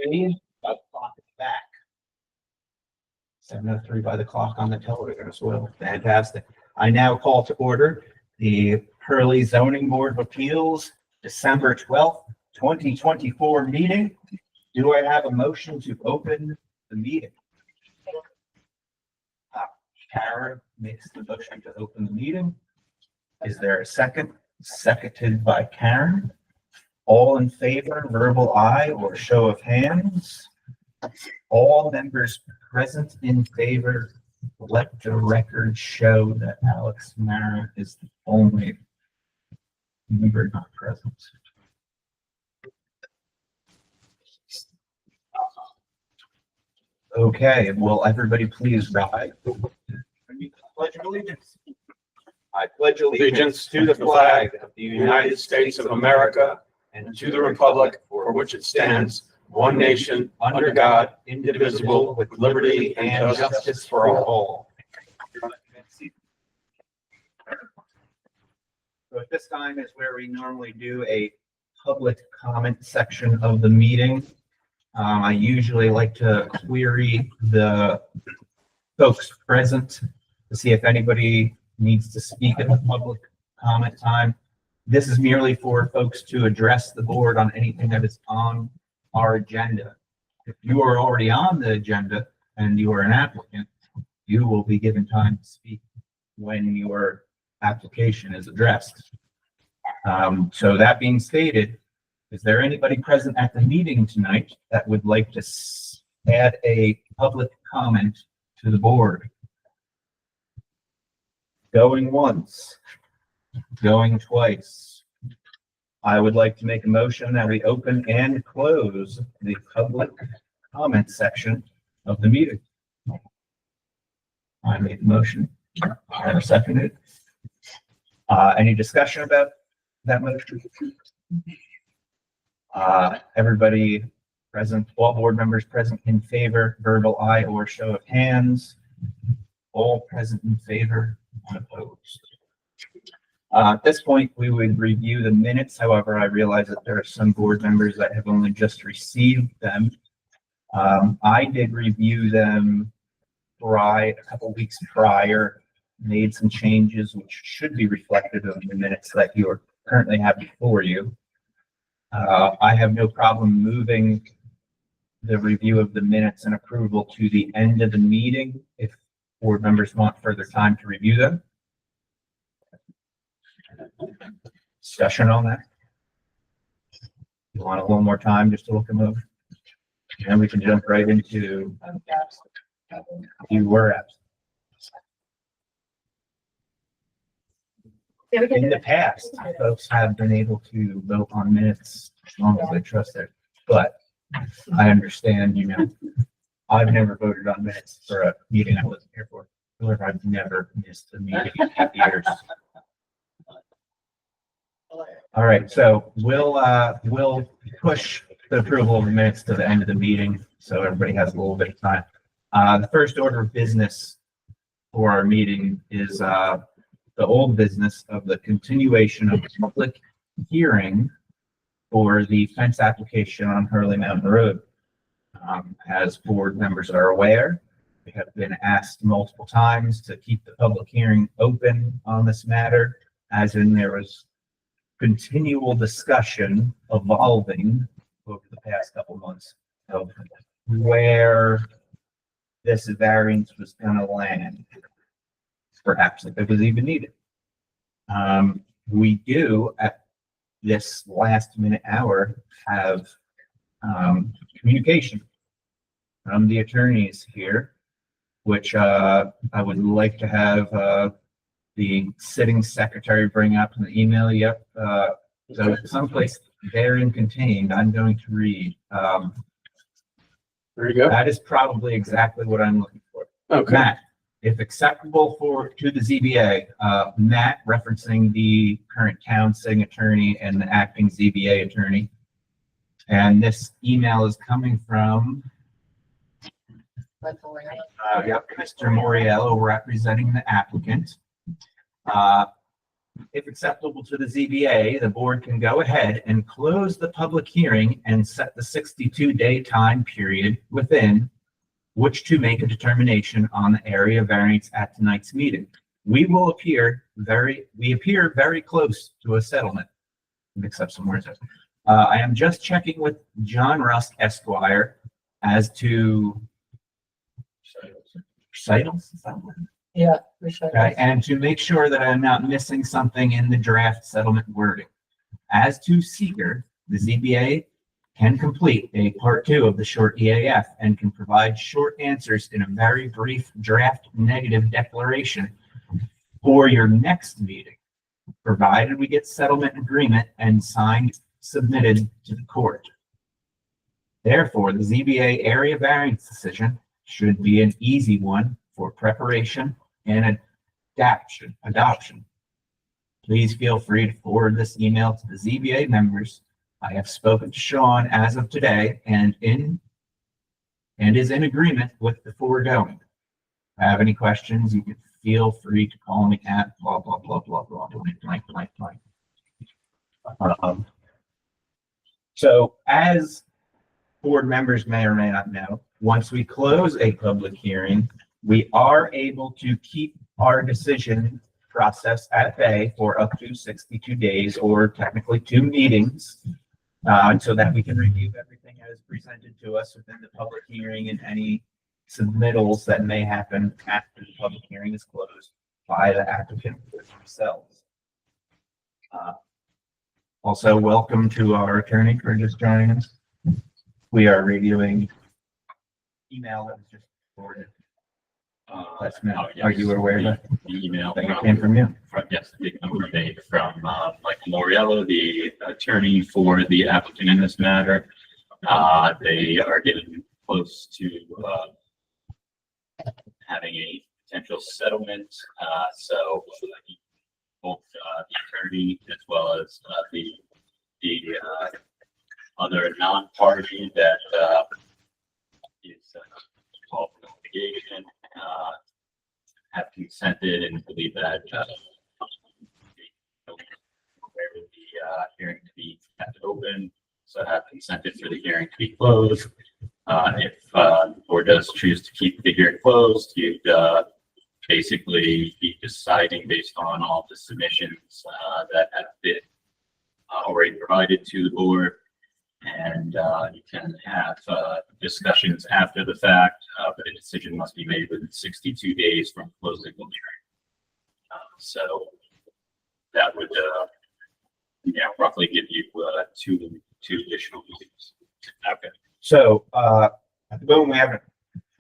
7:03 by the clock at the back. 7:03 by the clock on the television as well. Fantastic. I now call to order the Hurley Zoning Board of Appeals, December 12th, 2024 meeting. Do I have a motion to open the meeting? Karen makes the motion to open the meeting. Is there a second? Seconded by Karen. All in favor, verbal aye or show of hands. All members present in favor, let the record show that Alex Mara is the only member not present. Okay, will everybody please rise? Pledge of allegiance. I pledge allegiance to the flag of the United States of America and to the republic for which it stands, one nation, under God, indivisible, with liberty and justice for all. So at this time is where we normally do a public comment section of the meeting. I usually like to query the folks present to see if anybody needs to speak at the public comment time. This is merely for folks to address the board on anything that is on our agenda. If you are already on the agenda and you are an applicant, you will be given time to speak when your application is addressed. So that being stated, is there anybody present at the meeting tonight that would like to add a public comment to the board? Going once, going twice. I would like to make a motion that we open and close the public comment section of the meeting. I made the motion. I have seconded. Any discussion about that motion? Everybody present, all board members present in favor, verbal aye or show of hands. All present in favor, unopposed. At this point, we would review the minutes. However, I realize that there are some board members that have only just received them. I did review them a couple weeks prior, made some changes which should be reflected in the minutes that you currently have before you. I have no problem moving the review of the minutes and approval to the end of the meeting if board members want further time to review them. Discussion on that? You want a little more time just to look them over? And we can jump right into. You were absent. In the past, folks have been able to vote on minutes as long as they trust it, but I understand, I've never voted on minutes for a meeting I wasn't here for. However, I've never missed a meeting in 8 years. All right, so we'll push the approval of the minutes to the end of the meeting so everybody has a little bit of time. The first order of business for our meeting is the old business of the continuation of the public hearing for the fence application on Hurley Mountain Road. As board members are aware, we have been asked multiple times to keep the public hearing open on this matter, as in there was continual discussion evolving over the past couple months of where this variance was going to land, perhaps if it was even needed. We do at this last minute hour have communication from the attorneys here, which I would like to have the sitting secretary bring up in the email. Yep. So someplace therein contained, I'm going to read. There you go. That is probably exactly what I'm looking for. Okay. Matt, if acceptable to the ZBA, Matt referencing the current town sitting attorney and the acting ZBA attorney. And this email is coming from Mr. Moriello representing the applicant. if acceptable to the ZBA, the board can go ahead and close the public hearing and set the 62-day time period within which to make a determination on the area variance at tonight's meeting. We appear very close to a settlement. Mix up some words. I am just checking with John Rusk Esquire as to recitals. Yeah. Okay, and to make sure that I'm not missing something in the draft settlement wording. As to seeker, the ZBA can complete a part 2 of the short EAF and can provide short answers in a very brief draft negative declaration for your next meeting, provided we get settlement agreement and signed, submitted to the court. Therefore, the ZBA area variance decision should be an easy one for preparation and adoption. Please feel free to forward this email to the ZBA members. I have spoken to Sean as of today and is in agreement with the foregoing. If I have any questions, you can feel free to call me at blah, blah, blah, blah, blah, blank, blank, blank. So as board members may or may not know, once we close a public hearing, we are able to keep our decision process at bay for up to 62 days or technically 2 meetings, so that we can review everything as presented to us within the public hearing and any submittals that may happen after the public hearing is closed by the applicant themselves. Also, welcome to our attorney for just joining us. We are reviewing email that was just forwarded. Are you aware of that? The email That came from you? yes, the number made from Michael Moriello, the attorney for the applicant in this matter. They are getting close to having a potential settlement. So both the attorney as well as the other non-party that is involved in litigation have consented and believe that the hearing to be kept open, so have consented for the hearing to be closed. If the board does choose to keep the hearing closed, you'd basically be deciding based on all the submissions that have been already provided to the board. And you can have discussions after the fact, but a decision must be made within 62 days from closing the hearing. So that would, roughly give you two additional meetings. Okay. So, at the moment, we haven't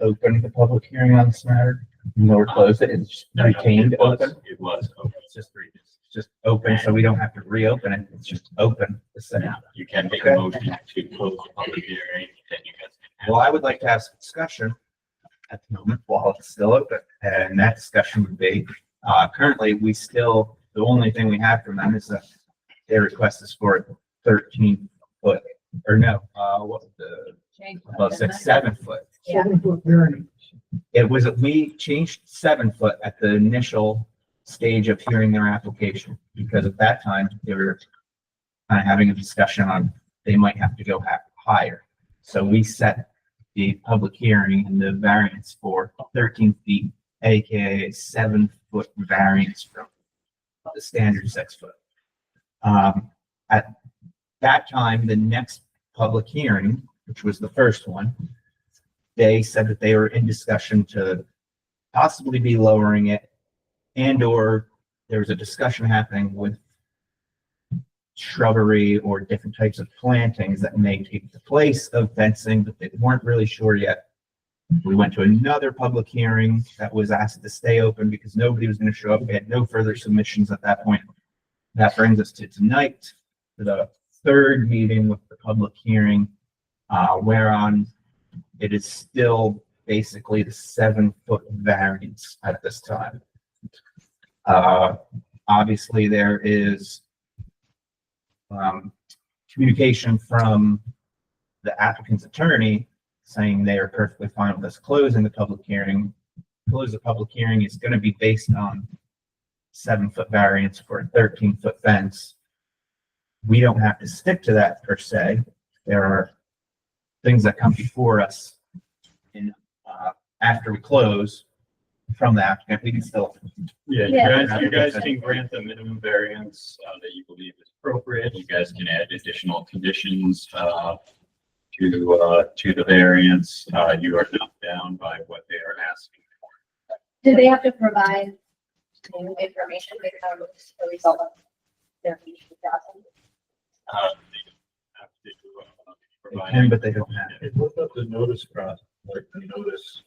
opened the public hearing on this matter, nor closed it. It's retained open. It was open. It's just open, so we don't have to reopen it. It's just open. Now, you can make Okay. a motion to close the public hearing, then you guys can have. Well, I would like to have some discussion at the moment while it's still open, and that discussion would be, currently, the only thing we have from them is that their request is for a 13-foot, or no, what was the, about 7 foot. 7-foot variance. It was, we changed 7 foot at the initial stage of hearing their application, because at that time, they were kind of having a discussion on, they might have to go higher. So we set the public hearing and the variance for 13 feet, AKA 7-foot variance from the standard 6 foot. At that time, the next public hearing, which was the first one, they said that they were in discussion to possibly be lowering it, and or there was a discussion happening with shrubbery or different types of plantings that may take the place of fencing, but they weren't really sure yet. We went to another public hearing that was asked to stay open because nobody was going to show up. We had no further submissions at that point. That brings us to tonight, to the third meeting with the public hearing, whereon it is still basically the 7-foot variance at this time. Obviously, there is communication from the applicant's attorney saying they are perfectly fine with us closing the public hearing. Close the public hearing is going to be based on 7-foot variance for a 13-foot fence. We don't have to stick to that per se. There are things that come before us in, after we close from the applicant, we can still. Yeah, Yeah. you guys can grant the minimum variance that you believe is appropriate. You guys can add additional conditions to the variance. You are not bound by what they are asking for. Do they have to provide new information based on the result of their meeting process? They have to, They provide- can, but they don't have. Hey, look up the notice process, like the notice.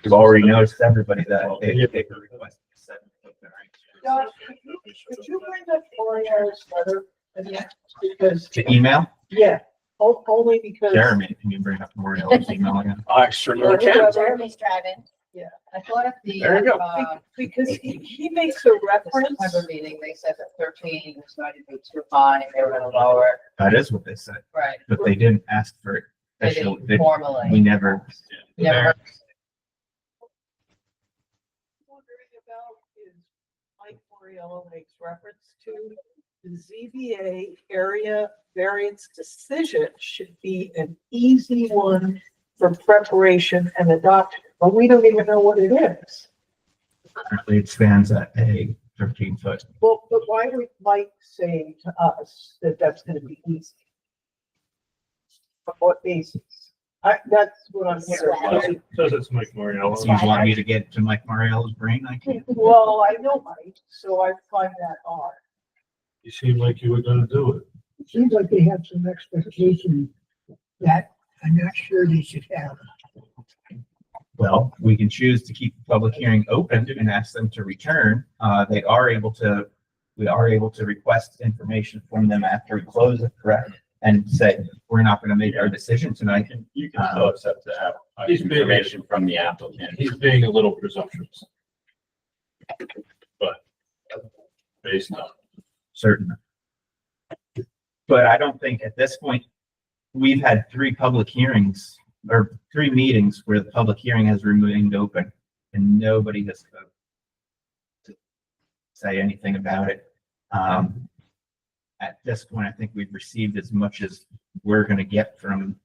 We've already noticed everybody that they requested a 7-foot variance. Josh, could you bring up Oriole's letter? Because, To email, yeah, only because. Jeremy, can you bring up Moriel's email again? I certainly can. Jeremy's driving. I thought at the, There you go. Because he makes a reference. September meeting, they said that 13 was going to be too high, they were gonna lower, That is what they said, right? but they didn't ask for it. They Official- didn't they- formally. We never, Never, Wondering about is Mike Moriello makes reference to the ZBA area variance decision should be an easy one for preparation and adoption, but we don't even know what it is. currently it stands at a 13-foot. Well, but why would Mike say to us that that's gonna be easy? On what basis? That's what I'm hearing. Says it's Mike Moriello. So you want me to get to Mike Moriello's brain? I can't. Well, I know Mike, so I find that odd. You seemed like you were gonna do it. It seems like they have some expectation that I'm not sure they should have. Well, we can choose to keep the public hearing open and ask them to return. We are able to request information from them after we close it, correct? And say, we're not gonna make our decision tonight. You can still accept the He's being- information from the applicant. He's being a little presumptuous. But based on, Certain. But I don't think at this point, we've had 3 public hearings or 3 meetings where the public hearing has remained open and nobody has spoken to say anything about it. At this point, I think we've received as much as we're gonna get from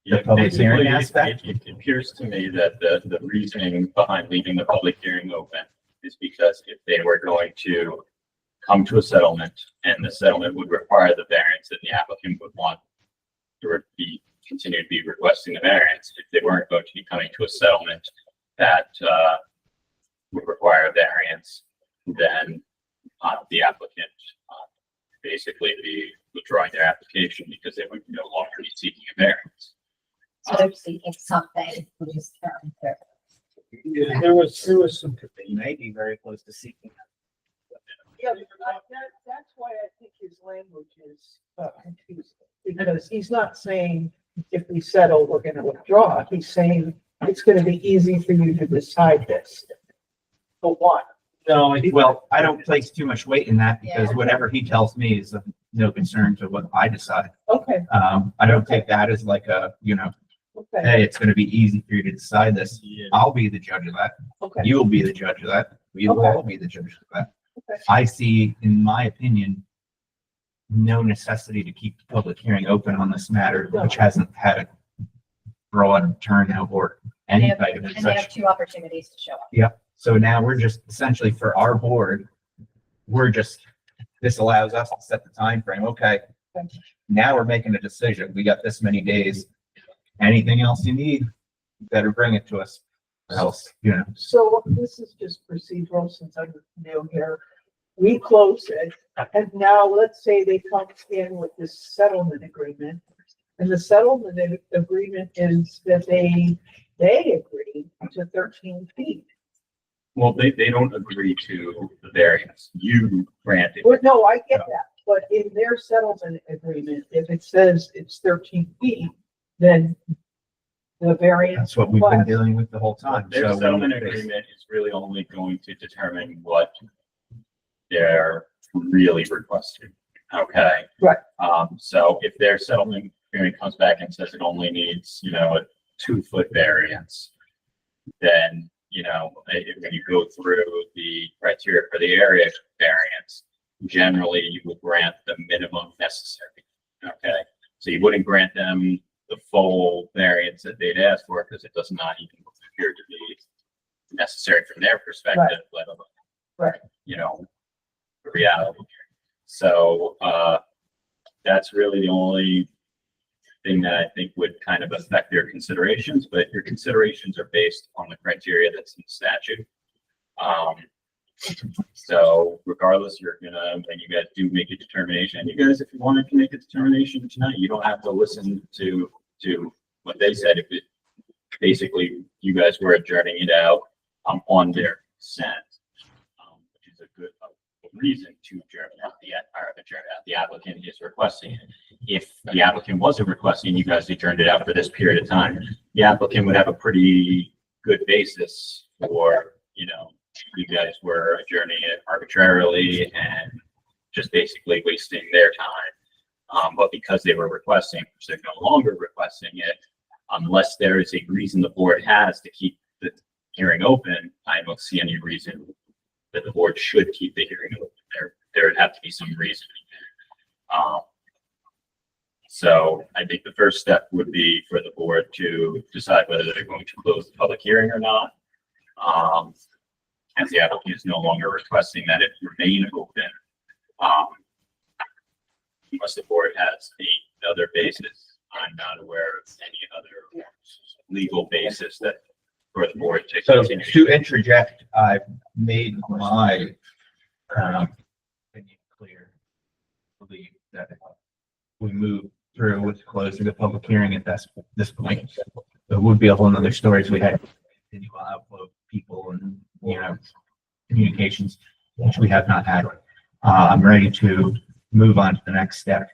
the Yeah, public hearing basically, aspect. It appears to me that the reasoning behind leaving the public hearing open is because if they were going to come to a settlement and the settlement would require the variance, then the applicant would want to continue to be requesting the variance. If they weren't going to be coming to a settlement that would require a variance, then the applicant basically be withdrawing their application because they would no longer be seeking a variance. So they're seeking something, which is term there. yeah, there was some, They may be very close to seeking. Yeah, that's why I think his language is confusing, because he's not saying if we settle, we're gonna withdraw. He's saying it's gonna be easy for you to decide this. For one. no, Well, I don't place too much weight in that because Yeah. whatever he tells me is of no concern to what I decide. Okay, I don't take that as like a, okay, hey, it's gonna be easy for you to decide this. Yeah. I'll be the judge of that. okay. You will be the judge of that. We will Okay. all be the judge of that. Okay. I see, in my opinion, no necessity to keep the public hearing open on this matter, which hasn't had a broad turnout or any And type of And they have such. 2 opportunities to show up. So now we're just essentially for our board, this allows us to set the time frame. Okay. Okay. Now we're making a decision. We got this many days. Anything else you need, you better bring it to us. Or else, So this is just procedural since I'm new here. We close it, and now let's say they come in with this settlement agreement. And the settlement agreement is that they agree to 13 feet. Well, they don't agree to the variance. You granted. Well, no, I get that, but in their settlement agreement, if it says it's 13 feet, then the variance. that's what we've been request- dealing with the whole time. Their So settlement agreement is really only going to determine what they're really requesting. Okay. Right. So if their settlement agreement comes back and says it only needs, a 2-foot variance, then when you go through the criteria for the area variance, generally you would grant the minimum necessary. Okay, so you wouldn't grant them the full variance that they'd ask for because it does not even appear to be necessary from their perspective, let alone, Right. the reality. So, that's really the only thing that I think would kind of affect your considerations, but your considerations are based on the criteria that's in the statute. So regardless, when you guys do make a determination, you guys, if you wanted to make a determination tonight, you don't have to listen to what they said. If it, basically, you guys were adjourning it out, on their consent, which is a good reason to adjourn out the applicant is requesting it. If the applicant wasn't requesting, you guys adjourned it out for this period of time, the applicant would have a pretty good basis for, you guys were adjourning it arbitrarily and just basically wasting their time. But because they were requesting, which they're no longer requesting it, unless there is a reason the board has to keep the hearing open, I don't see any reason that the board should keep the hearing open. There would have to be some reasoning there. So I think the first step would be for the board to decide whether they're going to close the public hearing or not. As the applicant is no longer requesting that it remain open. Unless the board has another basis, I'm not aware of any other legal basis that for the board to So continue. to interject, I've made my opinion clear. I believe that we move through with closing the public hearing at this point. It would be a whole nother story if we had continual outflow of people and, communications, which we have not had. I'm ready to move on to the next step.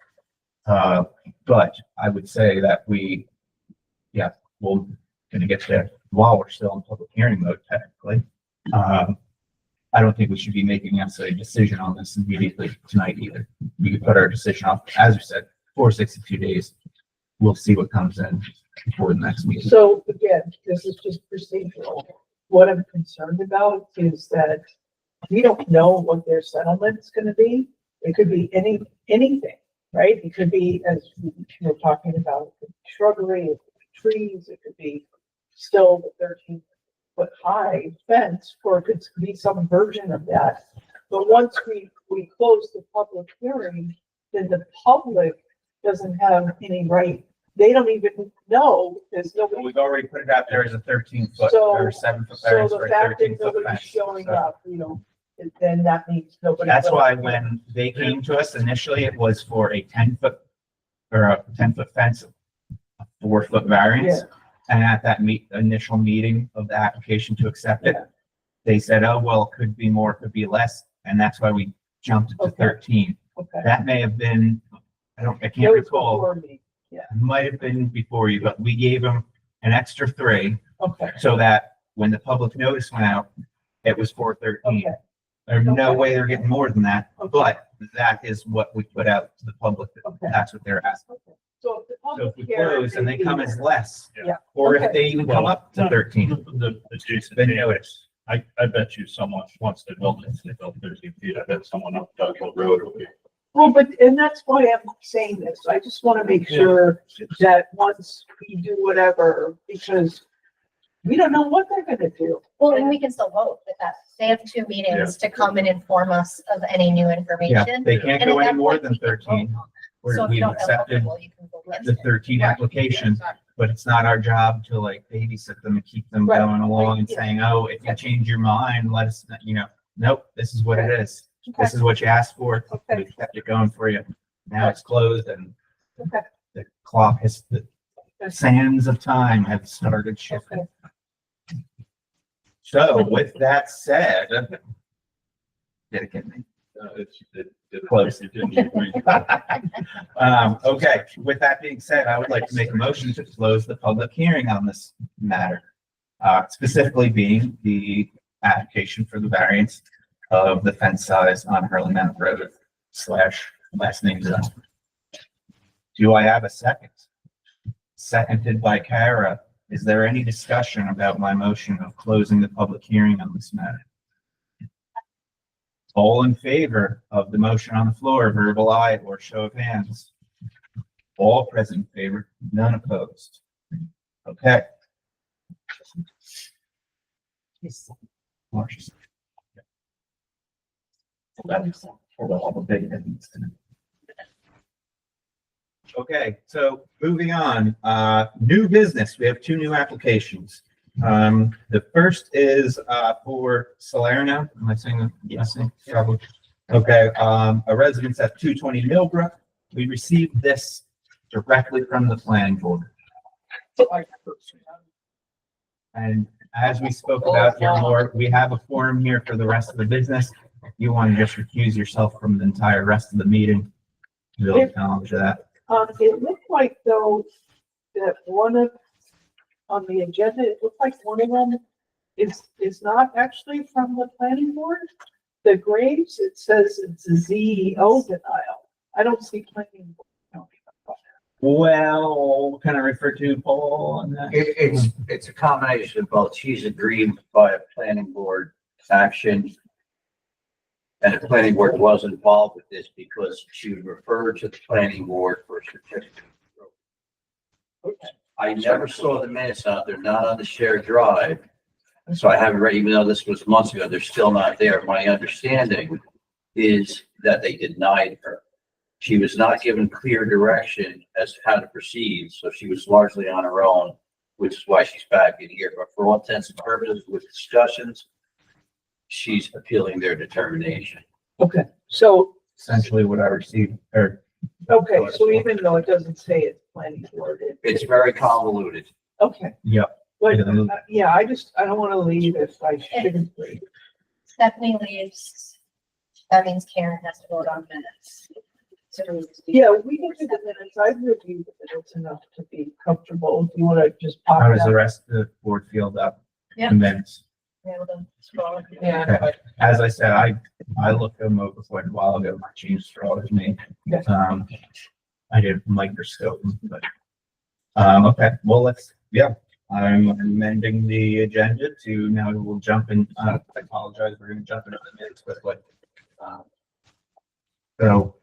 But I would say that we're going to get there while we're still in public hearing mode, technically. I don't think we should be making a decision on this immediately tonight either. We could put our decision off, as we said, for 62 days. We'll see what comes in before the next meeting. So again, this is just procedural. What I'm concerned about is that we don't know what their settlement's gonna be. It could be anything, right? It could be, as we were talking about, shrubbery, it could be trees, it could be still the 13-foot high fence, or it could be some version of that. But once we close the public hearing, then the public doesn't have any right. They don't even know, there's nobody. We've already put it out there as a 13-foot So- or 7-foot So variance the for a fact that 13-foot nobody's fence. showing So up, then that means nobody. That's why when they came to us initially, it was for a 10-foot or a 10-foot fence, a 4-foot variance. And at that initial meeting of the application to accept it, Yeah. they said, oh, well, it could be more, it could be less. And that's why we jumped it to Okay. 13. Okay. That may have been, I That can't was recall. before me. Might have been before you, but we gave them an extra 3 Okay, so that when the public notice went out, it was 413. okay, There's no Okay. way they're getting more than that, Okay. but that is what we put out to the public. okay. That's what they're asking. Okay. So if the So public if we hearing close and they may come be- as less, Yeah. or if Okay. they even come up to 13, The adjacent, then notice. I bet you someone, once they built 13 feet, I bet someone up Douglas Road will be. Well, and that's why I'm saying this. I just want to make sure that once we do whatever, because we don't know what they're gonna do. Well, and we can still vote with that. They have 2 meetings to come and inform us of any new Yeah, information. they can't And go at any that more point, than we can vote 13. on it. So if you We've don't feel accepted comfortable, you can vote against the it. 13 application, but it's not our job to like babysit them and keep them Right, going along and right, yeah. saying, oh, if you change your mind, let us, nope, this is what it is. This is what you asked for. Okay. We kept it going for you. Now it's closed and Okay. the clock has, the sands of time have started shifting. Okay. So with that said, did it get me? Close. Okay, with that being said, I would like to make a motion to close the public hearing on this matter. Specifically being the application for the variance of the fence size on Hurley Mountain Road / last name zone. Do I have a second? Seconded by Kara. Is there any discussion about my motion of closing the public hearing on this matter? All in favor of the motion on the floor, verbal aye or show of hands? All present in favor, none opposed. Okay. Marcia's- Hold on, all the big headings tonight. Okay, so moving on, new business. We have two new applications. The first is, for Salerno. Am I saying that? Yes. Probably. Okay, a residence at 220 Millbrook. We received this directly from the planning board. And as we spoke about here more, we have a forum here for the rest of the business. If you want to just recuse yourself from the entire rest of the meeting, we'll acknowledge that. It looked like though, that on the agenda, it looked like one of them is not actually from the planning board. The Graves, it says it's a ZEO denial. I don't see planning board. Well, can I refer to Paul on that? It's a combination of both. She's aggrieved by a planning board action. And the planning board was involved with this because she would refer to the planning board for a certificate. I never saw the minutes out. They're not on the shared drive. So I haven't read, even though this was months ago, they're still not there. My understanding is that they denied her. She was not given clear direction as to how to proceed, so she was largely on her own, which is why she's back in here. But for all intents and purposes, with discussions, she's appealing their determination. Okay, so, Essentially what I received, or, okay, so even though it doesn't say it's planning board, It's very convoluted. okay. yep. But, Yeah. yeah, I don't want to leave if I shouldn't leave. Stephanie leaves, that means Karen has to vote on minutes. So Yeah, we can do the minutes. I've reviewed the minutes enough to be comfortable. If you want to just pop How it does the up. rest of the board feel about Yeah. the minutes? be able to scroll. Yeah, As I said, I looked them over quite a while ago, my changes for all of me. Yeah. I did microscope, them, but, okay, well, I'm amending the agenda to now we'll jump in, I apologize, we're gonna jump into the minutes quickly. So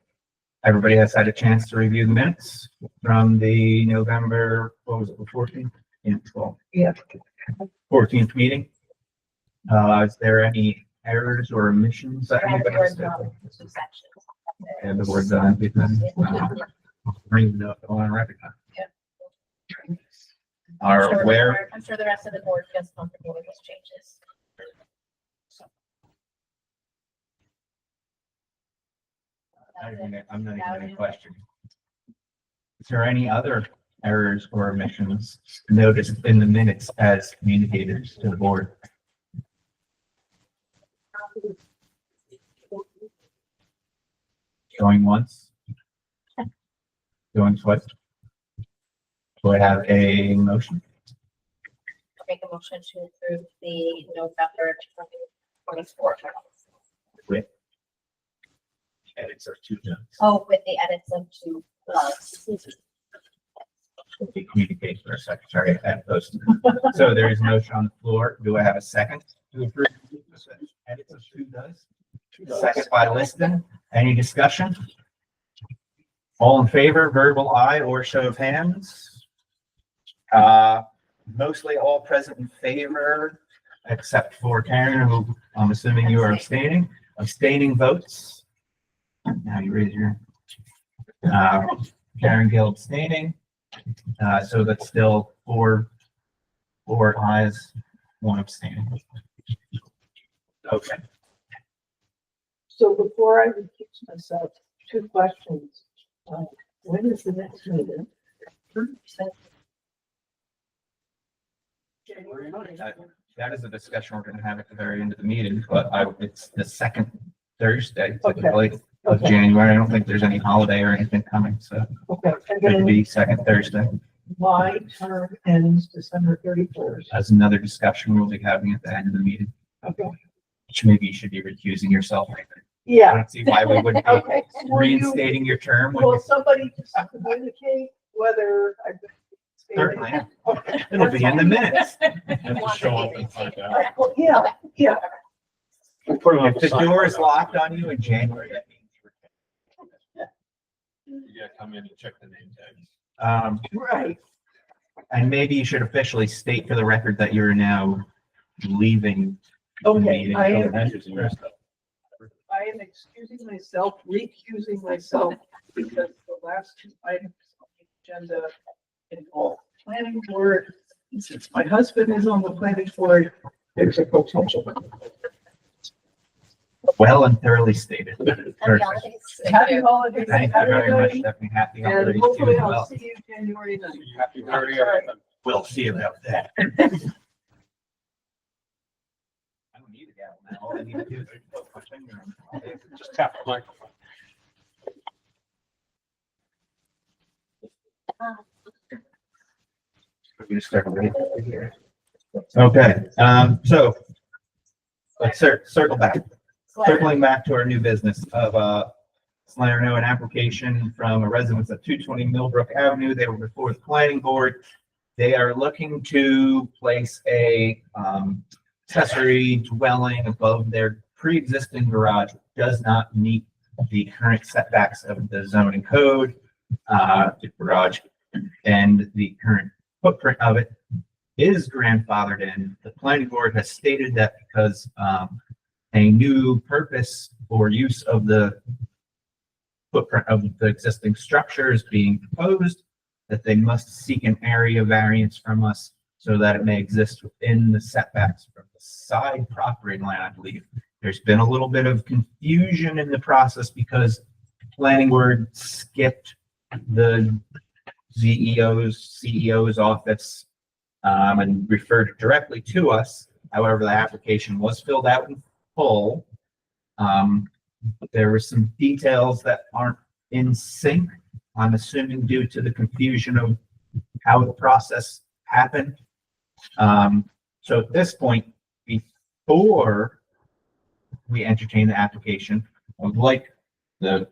everybody has had a chance to review the minutes from the November, what was it, the 14th? Yeah, 12th. Yeah. 14th meeting. Is there any errors or omissions that anybody has? Two sections. And the word done. Bring it up on record. Are aware, I'm sure the rest of the board feels comfortable with those changes. I'm not even gonna question. Is there any other errors or omissions noticed in the minutes as communicated to the board? Going once? Going twice? Do I have a motion? Make a motion to approve the November 2024. With edits or two notes? Oh, with the edits of two. We communicate with our secretary at post. So there is a motion on the floor. Do I have a second to approve? Edits of two does? Second by Liston. Any discussion? All in favor, verbal aye or show of hands? Mostly all present in favor, except for Karen, who I'm assuming you are abstaining. Abstaining votes. Now you raise your, Karen Gill abstaining. So that's still four ayes, one abstaining. Okay. so before I recuse myself, two questions. When is the next meeting? That is a discussion we're gonna have at the very end of the meeting, but it's the second Thursday Okay. typically of Okay, January. I don't think there's any holiday or anything coming, so okay. And it could then be second Thursday. my term ends December 31st. That's another discussion we'll be having at the end of the meeting, Okay, which maybe you should be recusing yourself. I yeah, don't see why we wouldn't be okay. Will you- reinstating your term when will you somebody just communicate whether I've been? certainly. Okay. It'll be in the minutes. Have to show up and find out. Well, yeah. We'll put it on If the door is locked on you in January, that means You gotta come in and check the name tags. Right. and maybe you should officially state for the record that you're now leaving. the Okay, meeting. I am, Matches and rest of I am excusing myself, recusing myself, because the last two items on the agenda involve planning board. Since my husband is on the planning board, there's a potential. Well and thoroughly stated. Happy Perfect. holidays. Happy holidays, Thank you very much, everybody, Stephanie. Happy and holidays to hopefully you as I'll well. see you January 9th. Happy birthday, All right. everyone. We'll see about that. I don't need a gavel now. All I need to do is put my finger on it. Just tap the microphone. We're gonna start right over here. Okay, so let's circle back. Circling back to our new business of, Salerno, an application from a residence at 220 Millbrook Avenue. They were before the planning board. They are looking to place a, accessory dwelling above their pre-existing garage. Does not meet the current setbacks of the zoning code. The garage and the current footprint of it is grandfathered in. The planning board has stated that because, a new purpose or use of the footprint of the existing structure is being proposed, that they must seek an area variance from us so that it may exist within the setbacks from the side property line, I believe. There's been a little bit of confusion in the process because the planning board skipped the CEO's office, and referred directly to us. However, the application was filled out in full. There were some details that aren't in sync, I'm assuming due to the confusion of how the process happened. So at this point, before we entertain the application, I would like the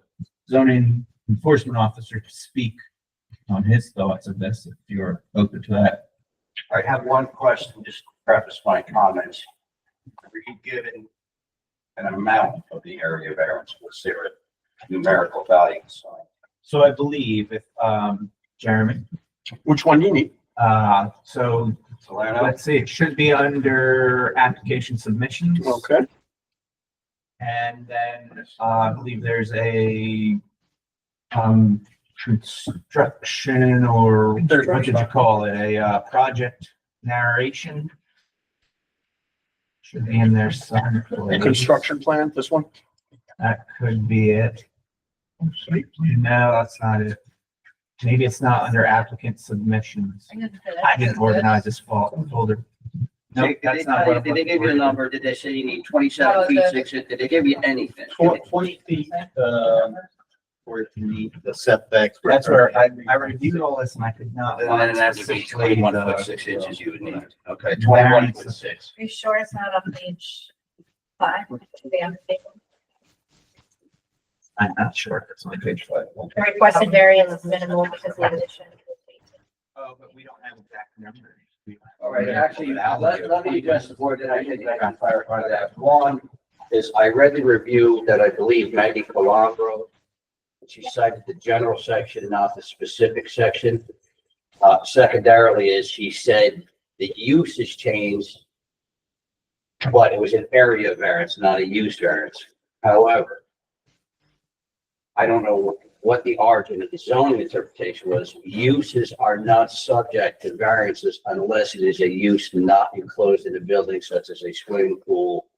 zoning enforcement officer to speak on his thoughts of this, if you're open to that. I have one question, just to preface my comments. Were you given an amount of the area variance? Was there a numerical value assigned? So I believe if, Jeremy, Which one do you need? so Salerno? let's see, it should be under application submissions. Okay. And then, I believe there's a, construction or what did you call it? A, project narration. Should be in there someplace. Construction plan, this one? That could be it. No, that's not it. Maybe it's not under applicant submissions. I didn't organize this folder. Nope, Did that's they not tell what you, I'm did they looking give you a for. number? Did they say you need 27 feet, 6 inches? Did they give you anything? 20 feet, for it to meet the setbacks. That's where I reviewed all this and I could not. Then it has to be specifically 21 the- foot 6 inches you would need. Okay, 21 foot 6. Are you sure it's not on page 5? The application? I'm not sure if it's on page 5. The requested variance is minimal because of the addition. Oh, but we don't have exact numbers. All right, actually, let me address the board, then I think I can clarify that. One is I read the review that I believe Maggie Colon wrote. She cited the general section, not the specific section. Secondarily is she said the use has changed, but it was an area variance, not a use variance. However, I don't know what the origin of the zoning interpretation was. Uses are not subject to variances unless it is a use not enclosed in a building such as a swimming pool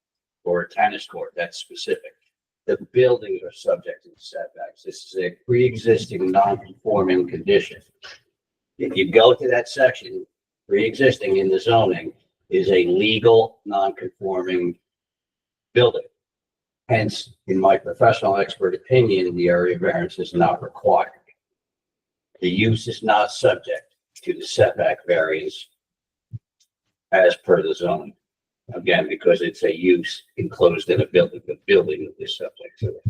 or a tennis court. That's specific. The buildings are subject to setbacks. This is a pre-existing non-conforming condition. If you go to that section, pre-existing in the zoning is a legal non-conforming building. Hence, in my professional expert opinion, the area variance is not required. The use is not subject to the setback variance as per the zoning. Again, because it's a use enclosed in a building, the building is subject to it.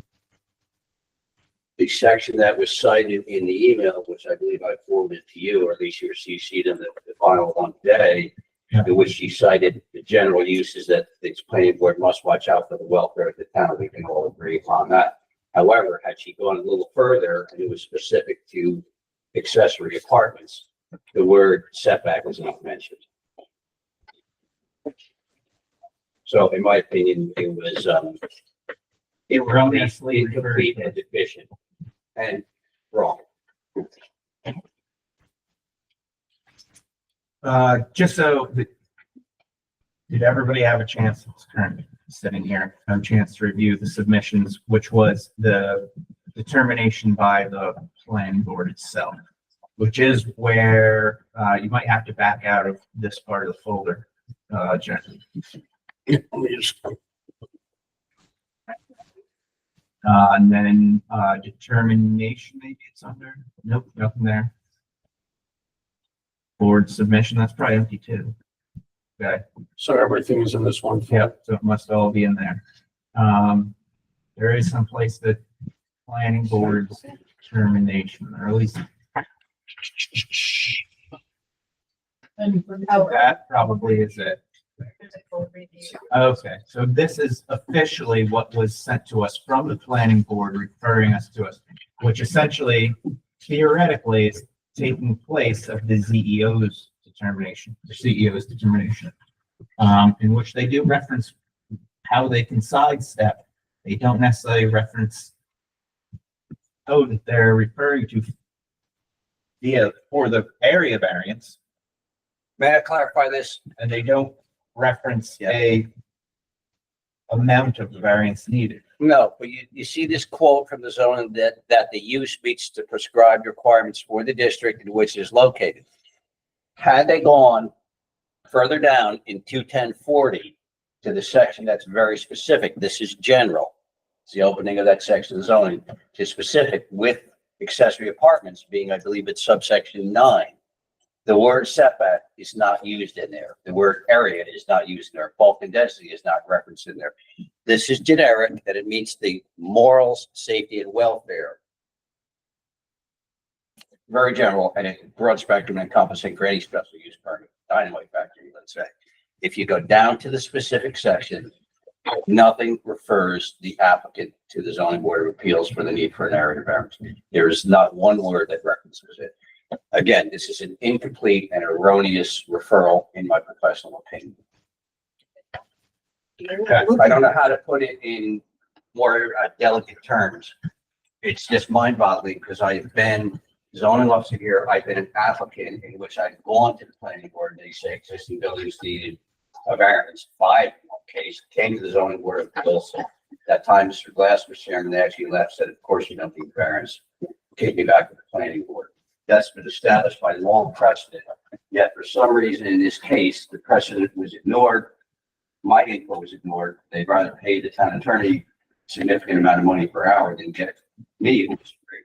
the section that was cited in the email, which I believe I forwarded to you, or at least you were CC'd in the final one today, Yeah. in which she cited the general uses that the planning board must watch out for the welfare of the town. We can all agree upon that. However, had she gone a little further and it was specific to accessory apartments, the word setback was not mentioned. So in my opinion, it was, Erroneously incomplete and deficient and wrong. Just so, did everybody have a chance, that's currently sitting here, have a chance to review the submissions, which was the determination by the planning board itself, which is where, you might have to back out of this part of the folder, Jen. And then, determination, maybe it's under, nope, nothing there. Board submission, that's probably empty too. Okay, So everything is in this one. yep, so it must all be in there. There is some place that planning board's determination, or at least that probably is it. Okay, so this is officially what was sent to us from the planning board referring us to us, which essentially theoretically is taking place of the CEO's determination, the CEO's determination, in which they do reference how they can sidestep. They don't necessarily reference code that they're referring to for the area variance, May I clarify this? and they don't reference a amount of the variance needed. No, but you see this quote from the zoning that the use meets the prescribed requirements for the district in which it is located. Had they gone further down in 21040 to the section that's very specific, this is general. It's the opening of that section of the zoning to specific with accessory apartments being, I believe it's subsection 9. The word setback is not used in there. The word area is not used in there. Bulk and density is not referenced in there. This is generic, that it meets the morals, safety, and welfare. Very general and a broad spectrum encompassing for any special use permit, dynamite factory, let's say. If you go down to the specific section, nothing refers the applicant to the zoning board of appeals for the need for an area variance. There is not one word that references it. Again, this is an incomplete and erroneous referral in my professional opinion. I don't know how to put it in more delicate terms. It's just mind boggling because I've been zoning officer here. I've been an applicant in which I've gone to the planning board and they say existing buildings needed a variance. 5 in one case came to the zoning board of appeals. That time, Mr. Glass was chairman. They actually left, said, of course you don't need variance. Kicked me back to the planning board. That's been established by long precedent. Yet for some reason in this case, the precedent was ignored. My input was ignored. They'd rather pay the town attorney a significant amount of money per hour than get me, which is great.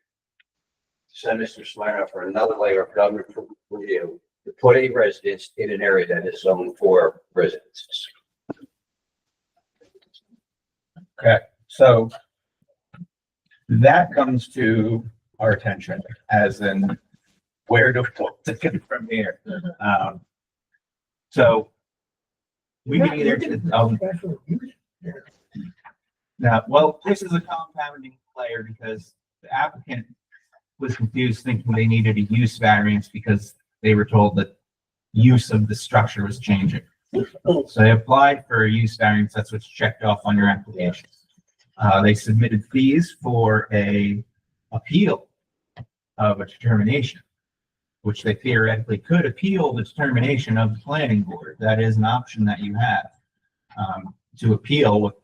Send Mr. Salerno for another layer of government review to put a residence in an area that is zoned for residences. Okay, so that comes to our attention as in where to take it from here. So we can either, Special use. now, well, this is a compounding player because the applicant was confused thinking they needed a use variance because they were told that use of the structure was changing. So they applied for a use variance. That's what's checked off on your application. They submitted fees for a appeal of a determination, which they theoretically could appeal the determination of the planning board. That is an option that you have to appeal what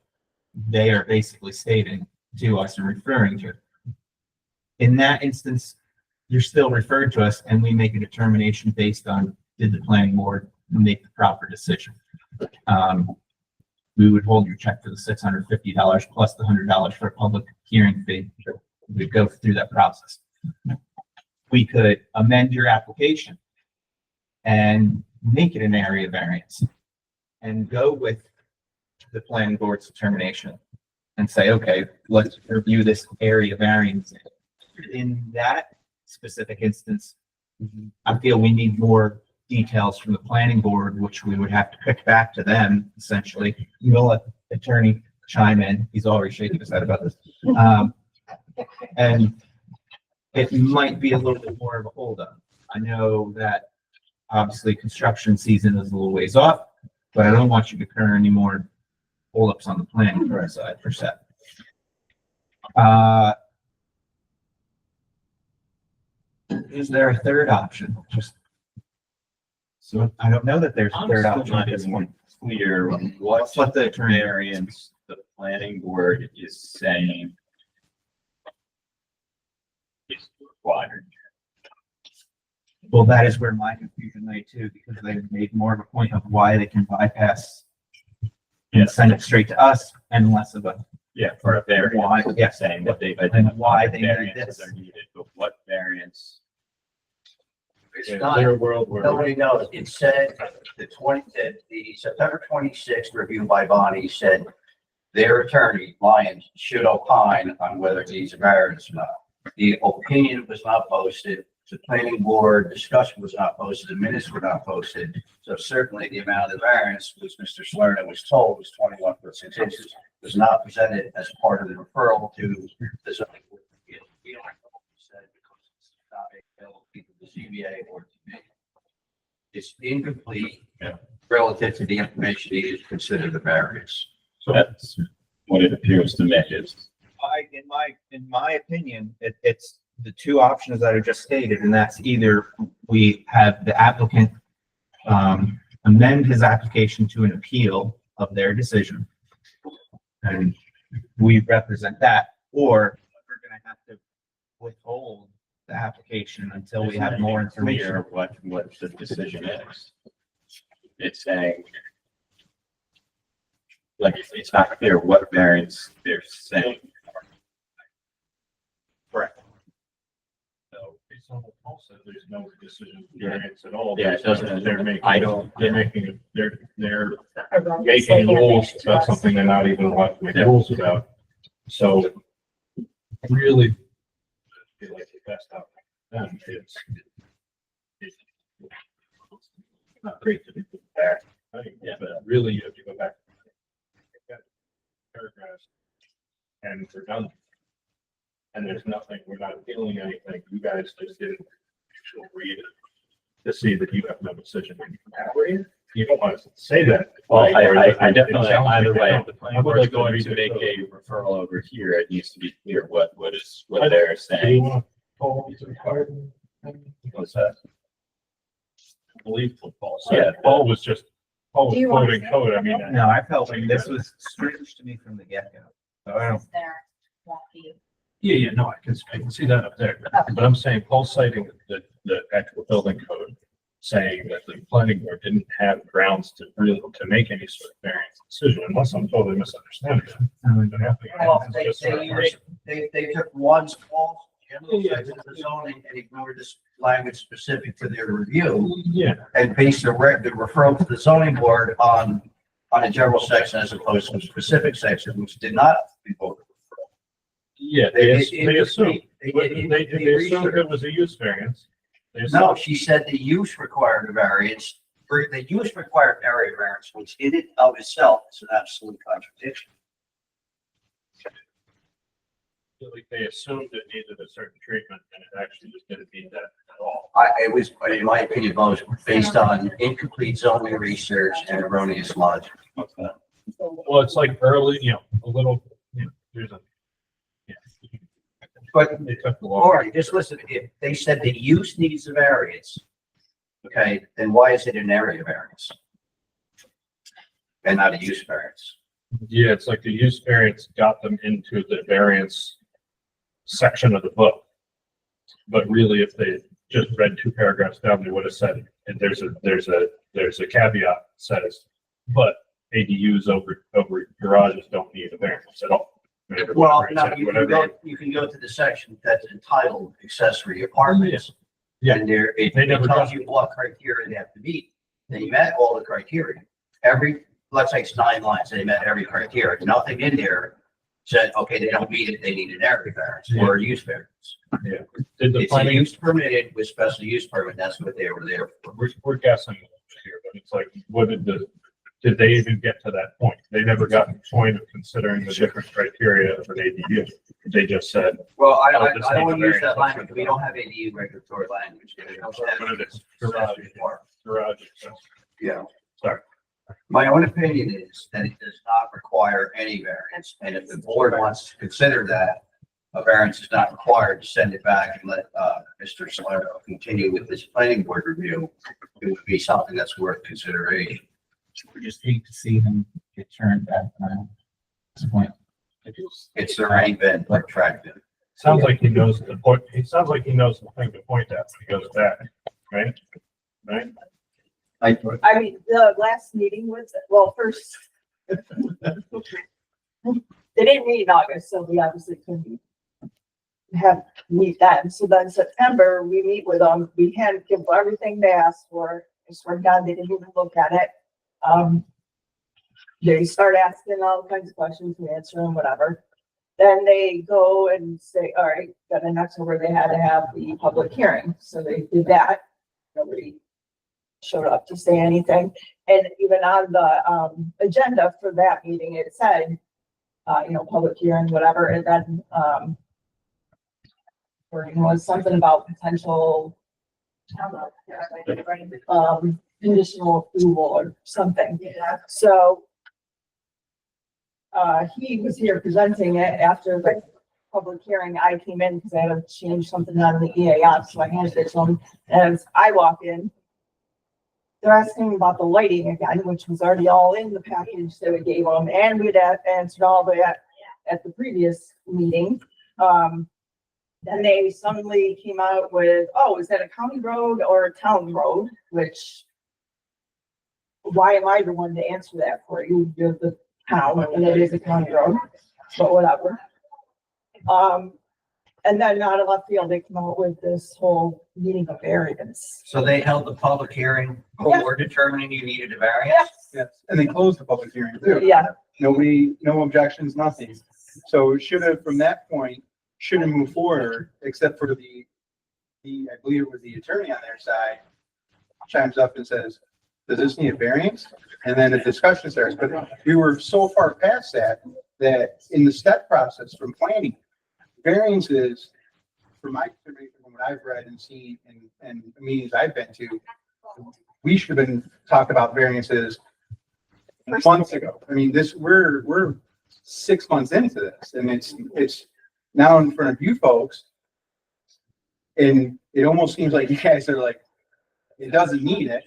they are basically stating to us and referring to. In that instance, you're still referred to us and we make a determination based on did the planning board make the proper decision. We would hold your check for the $650 plus the $100 for a public hearing fee. We'd go through that process. We could amend your application and make it an area variance and go with the planning board's determination and say, okay, let's review this area variance in that specific instance, I feel we need more details from the planning board, which we would have to pick back to them essentially. We'll let the attorney chime in. He's already shaking his head about this. And it might be a little bit more of a holdup. I know that obviously construction season is a little ways off, but I don't want you to incur any more holdups on the planning side per se. Is there a third option? Just so I don't know that there's a I'm third still option not at this even point. clear Let's let the attorney. variance the planning board is saying is required. Well, that is where my confusion lay too, because they made more of a point of why they can bypass and send it straight to us and less of a, Yeah, for a variance. Why? Yeah. Saying that they've why identified they need variances this. are needed, but what variance? It's In not, their world where. nobody knows. It said the September 26th review by Bonnie said their attorney, Lyons, should opine on whether it needs a variance or not. The opinion was not posted. The planning board discussion was not posted. The minutes were not posted. So certainly the amount of the variance, which Mr. Slurna was told was 21.6 inches, was not presented as part of the referral to the zoning board. We don't know what we said because it's not available to the ZBA or to me. It's incomplete relative to the information needed to consider the variance. So that's what it appears to me is. In my opinion, it's the two options that are just stated, and that's either we have the applicant amend his application to an appeal of their decision, and we represent that, or we're gonna have to withhold the application until we have more information. Clear what the decision is. It's saying, like, it's not clear what variance they're saying. Correct. So based on what Paul said, there's no decision variance at all. Yeah, it doesn't. They're making, I don't- they're making making rules about something they're not even allowed to make rules about. So really, I feel like the best outcome for them is it's not great to be back, right? Yeah. But really, you have to go back. Paragraphs and we're done. And there's nothing, we're not feeling anything. You guys just didn't actually read it to see that you have no decision. You don't want to say that. Well, I It definitely, sounds either like way, they if the don't. planning I board would is like to going read to it make thoroughly. a referral over here, it needs to be clear what they're Do you saying. want Paul to require? What's that? I believe what Paul Yeah. said. Paul was Do you want quoting to say code. I it? mean, No, I felt like this was strange to me from the get-go. So I don't, There, wonky. yeah, no, I can see that up there. But I'm saying Paul citing the actual building code, saying that the planning board didn't have grounds to really, to make any sort of variance decision, unless I'm totally misunderstanding. Well, they took one small general section of the zoning and ignored this language specific to their review Yeah, and based the referral to the zoning board on a general section as opposed to a specific section, which did not invoke. yeah, they assumed, They they assumed it was a use variance. They assumed- No, she said the use required a variance, for the use required area variance, which in it of itself is an absolute contradiction. They assumed it needed a certain treatment and it actually just didn't need that at all. It was, in my opinion, both based on incomplete zoning research and erroneous logic. What's that? Well, it's like early, a little, there's a. Yeah. But, They took the all law. right, just listen, if they said the use needs a variance, okay, then why is it an area variance? And not a use variance? Yeah, it's like the use variance got them into the variance section of the book. But really, if they just read two paragraphs down, they would have said, and there's a caveat that says, but ADUs over garages don't need a variance at all. Well, no, you can go to the section that's entitled accessory apartments. Yeah. And there, it They never tells got- you what criteria they have to meet. They met all the criteria. Let's say it's 9 lines, they met every criteria. Nothing in there said, okay, they don't meet it, they need an area variance or a use variance. Did the It's a planning, use permitted with special use permit, that's what they were there for. we're guessing here, but it's like, did they even get to that point? They never got to the point of considering the different criteria of an ADU. They just said, Well, I Oh, this don't needs want to use variance. that language, we don't have ADU regulatory language. We don't have What it is. accessory apartment. garage accessory. Yeah. Sorry. My own opinion is that it does not require any variance, and if the board wants to consider that, a variance is not required, to send it back and let, Mr. Salerno continue with this planning board review. It would be something that's worth consideration. We just hate to see him get turned back around at this point. It's already been protracted. Sounds like he knows the point, it sounds like he knows the thing to point at when he goes back, right? Right? I mean, the last meeting was, well, first. They didn't meet in August, so we obviously couldn't meet then. So then September, we meet with them. We had to give everything they asked for. I swear to God, they didn't even look at it. They start asking all kinds of questions, we answer them, whatever. Then they go and say, all right, then in October, they had to have the public hearing. So they did that. Nobody showed up to say anything. And even on the, agenda for that meeting, it said, public hearing, whatever, and then, wording was something about potential, conditional approval or something. So, he was here presenting it after the public hearing. I came in because I had to change something on the EAF, so I handed it to him. And as I walk in, they're asking about the lighting again, which was already all in the package that we gave them, and we'd answered all that at the previous meeting. Then they suddenly came out with, oh, is that a county road or a town road? Which, why am I the one to answer that for you? You're the town, and it is a county road, but whatever. And then out of left field, they come out with this whole meeting of variance. So they held the public hearing Yeah. before determining you needed a variance? Yes, Yes, and they closed the public hearing too. yeah, Nobody, no objections, nothing. So it should have, from that point, shouldn't move forward, except for I believe it was the attorney on their side chimes up and says, does this need a variance? And then the discussion starts, but we were so far past that in the step process from planning, variances, from my, from what I've read and seen and meetings I've been to, we should have been talking about variances months ago. I mean, we're 6 months into this, and it's now in front of you folks. And it almost seems like you guys are like, it doesn't need it.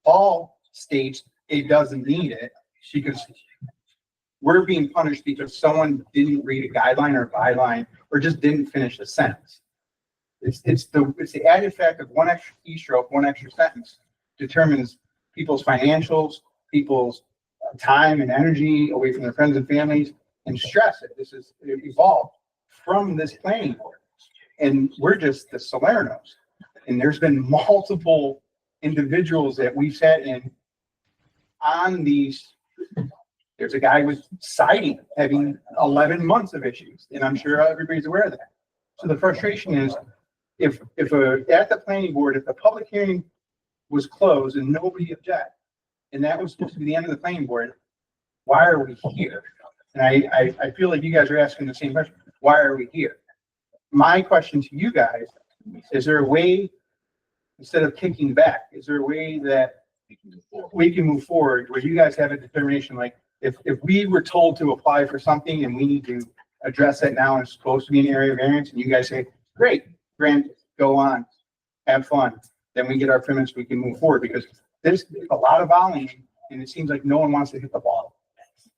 Paul states it doesn't need it because we're being punished because someone didn't read a guideline or a byline or just didn't finish a sentence. It's the added fact of one extra keystroke, one extra sentence determines people's financials, people's time and energy away from their friends and families, and stress it. It evolved from this planning board. And we're just the Salernos. And there's been multiple individuals that we've sat in on these. There's a guy with siding having 11 months of issues, and I'm sure everybody's aware of that. So the frustration is if at the planning board, if the public hearing was closed and nobody objected, and that was supposed to be the end of the planning board, why are we here? And I feel like you guys are asking the same question. Why are we here? My question to you guys, is there a way, instead of kicking back, is there a way that we can move forward where you guys have a determination, like if we were told to apply for something and we need to address it now and it's supposed to be an area variance and you guys say, great, grant, go on, have fun. Then we get our permits, we can move forward because there's a lot of volume and it seems like no one wants to hit the ball.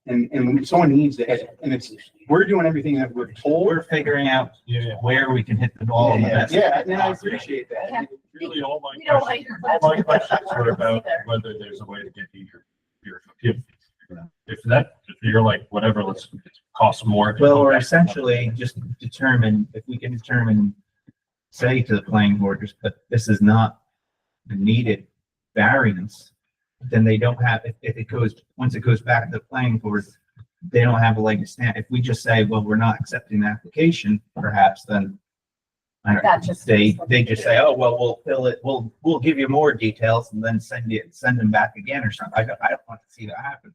And someone needs to hit it. And we're doing everything that we're told. We're figuring out where we can hit the ball in the best. Yeah, and I appreciate that. Really, all my We don't like questions, all my questions were about whether there's a way to get your if you're like, whatever, it costs more. to Well, come or back. essentially just determine, if we can determine, say to the planning board, just that this is not a needed variance, then they don't have, if it goes, once it goes back to the planning board, they don't have a leg to stand. If we just say, well, we're not accepting the application, perhaps then I don't, That just- they just say, oh, well, we'll fill it, we'll give you more details and then send them back again or something. I don't want to see that happen.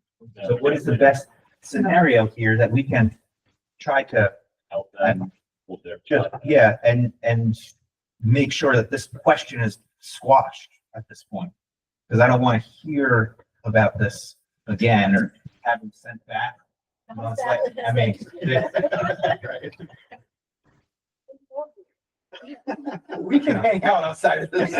So what is the best scenario here that we can try to Help them with their. just, yeah, and make sure that this question is squashed at this point? Because I don't want to hear about this again or have them sent back. Well, it's like, I mean, We can hang out outside of this.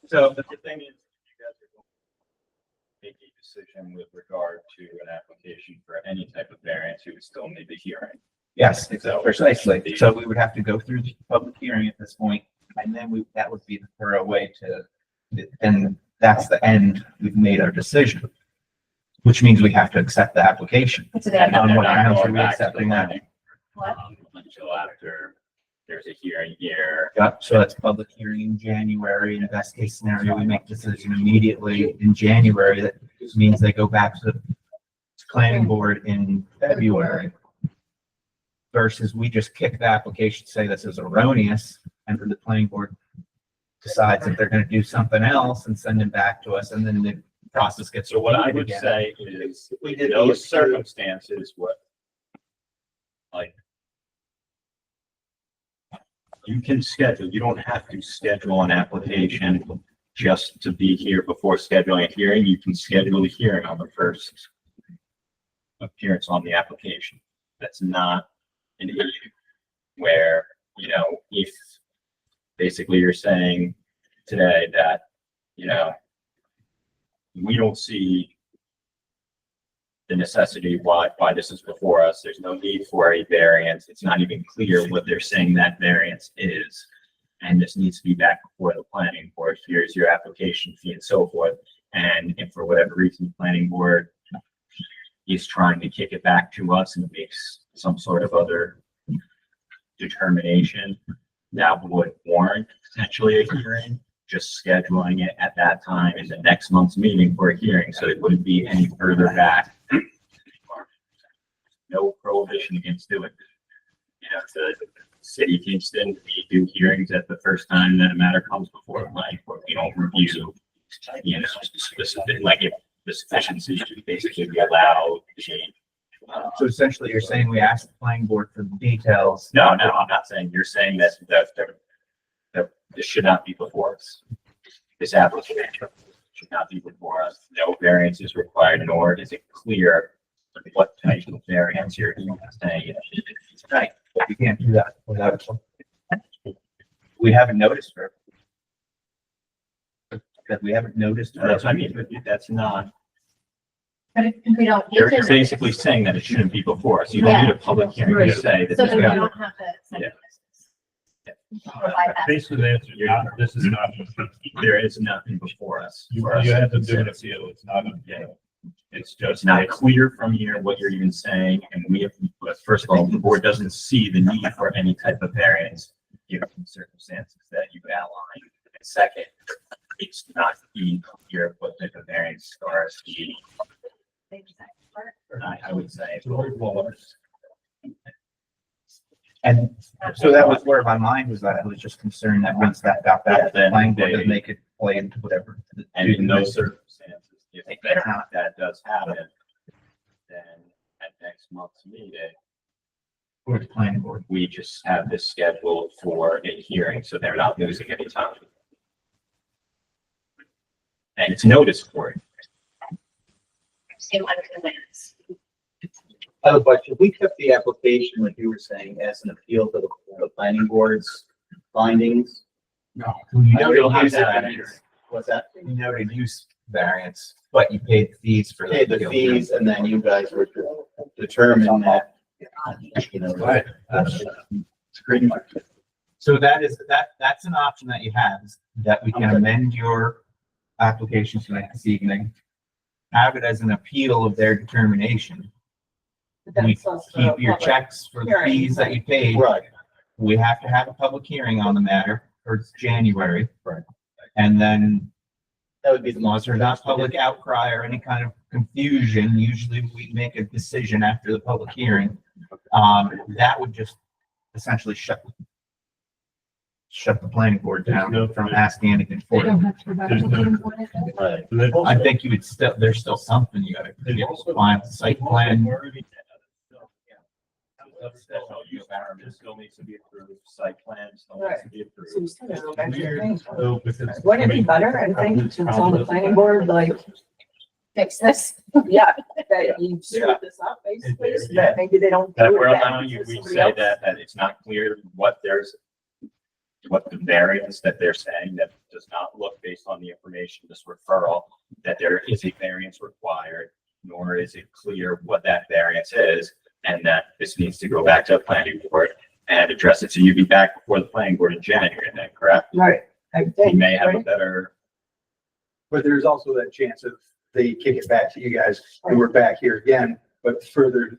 So, but the thing is, you guys are going to make a decision with regard to an application for any type of variance, you would still need the hearing. yes, precisely. So we would have to go through the public hearing at this point, and then that would be the thorough way to, and that's the end. We've made our decision, which means we have to accept the application. So they And have then On they're what not grounds are going we back to the accepting that? planning, What? Until after there's a hearing here. Yep, so that's public hearing in January, and best case scenario, we make decision immediately in January. That means they go back to the planning board in February. Versus we just kick the application, say this is erroneous, and then the planning board decides that they're gonna do something else and send it back to us, and then the process gets. So what I repeated would again. say is, We in did those the- circumstances, what, like, you can schedule, you don't have to schedule an application just to be here before scheduling a hearing. You can schedule a hearing on the first appearance on the application. That's not an issue where, you know, if basically you're saying today that, you know, we don't see the necessity why this is before us. There's no need for a variance. It's not even clear what they're saying that variance is. And this needs to be back before the planning board. Here's your application fee and so forth. And if for whatever reason, the planning board is trying to kick it back to us and makes some sort of other determination, that would warrant potentially a hearing. Just scheduling it at that time in the next month's meeting for a hearing, so it wouldn't be any further back. No prohibition against doing it. You know, the city of Kingston, we do hearings at the first time that a matter comes before the planning board. We don't review, you know, specific, like if the sufficiency should basically be allowed. So essentially, you're saying we asked the planning board for the details. No, I'm not saying, you're saying that this should not be before us. This application should not be before us. No variance is required, nor is it clear what type of variance you're saying. Right, but we can't do that without. We haven't noticed her. That we haven't noticed. her. That's what I mean, but that's not, But if we don't. you're basically saying that it shouldn't be before us. You don't need a public hearing to say that. So this then we guy- don't have to send Yeah. it. Provide that. Basically, the answer, this is not. There is nothing before us. You for us have to do consider. it, it's not, Yeah. it's It's just. not clear from here what you're even saying, and we have, but first of all, the board doesn't see the need for any type of variance, given the circumstances that you outlined. And second, it's not being clear what type of variance or I would say. And so that was where my mind was at. I was just concerned that once that got back to the Then planning board, they- then they could play into whatever. And in those circumstances, if that does happen, then at next month's meeting, Or the planning board. we just have this scheduled for a hearing, so they're not losing any time. And it's noticed for it. Same under the minutes. But if we kept the application, like you were saying, as an appeal to the planning board's findings, No. You I will noted have use that variance. what's that? You noted use variance, but you paid the fees for. Pay the fees and then you guys were to determine that, you know. Right. It's great. So that's an option that you have, is that we can amend your application tonight this evening. Have it as an appeal of their determination. We keep your checks for the fees that you paid. Right. We have to have a public hearing on the matter for January. Right. And then That would be the laws. There's not public outcry or any kind of confusion. Usually we make a decision after the public hearing. That would just essentially shut the planning board down from asking anything They for don't it. have to go back to the planning board if they- Right. I think you would still, there's still something you gotta, you know, find the site plan. Special use permit still needs to be approved, site plan still needs Right. to be approved. So it's kind of go back to the planning board. Because- Wouldn't it be better, I think, since on the planning board, like, Fix this. yeah, that you screwed this up, basically, so that maybe they don't. That do it we're back allowing you, to we somebody say else. that it's not clear what the variance that they're saying that does not look based on the information, this referral, that there is a variance required, nor is it clear what that variance is, and that this needs to go back to the planning board and address it. So you'd be back before the planning board in January then, correct? Right, I You think, may have a right? better, But there's also that chance of they kick it back to you guys and we're back here again, but further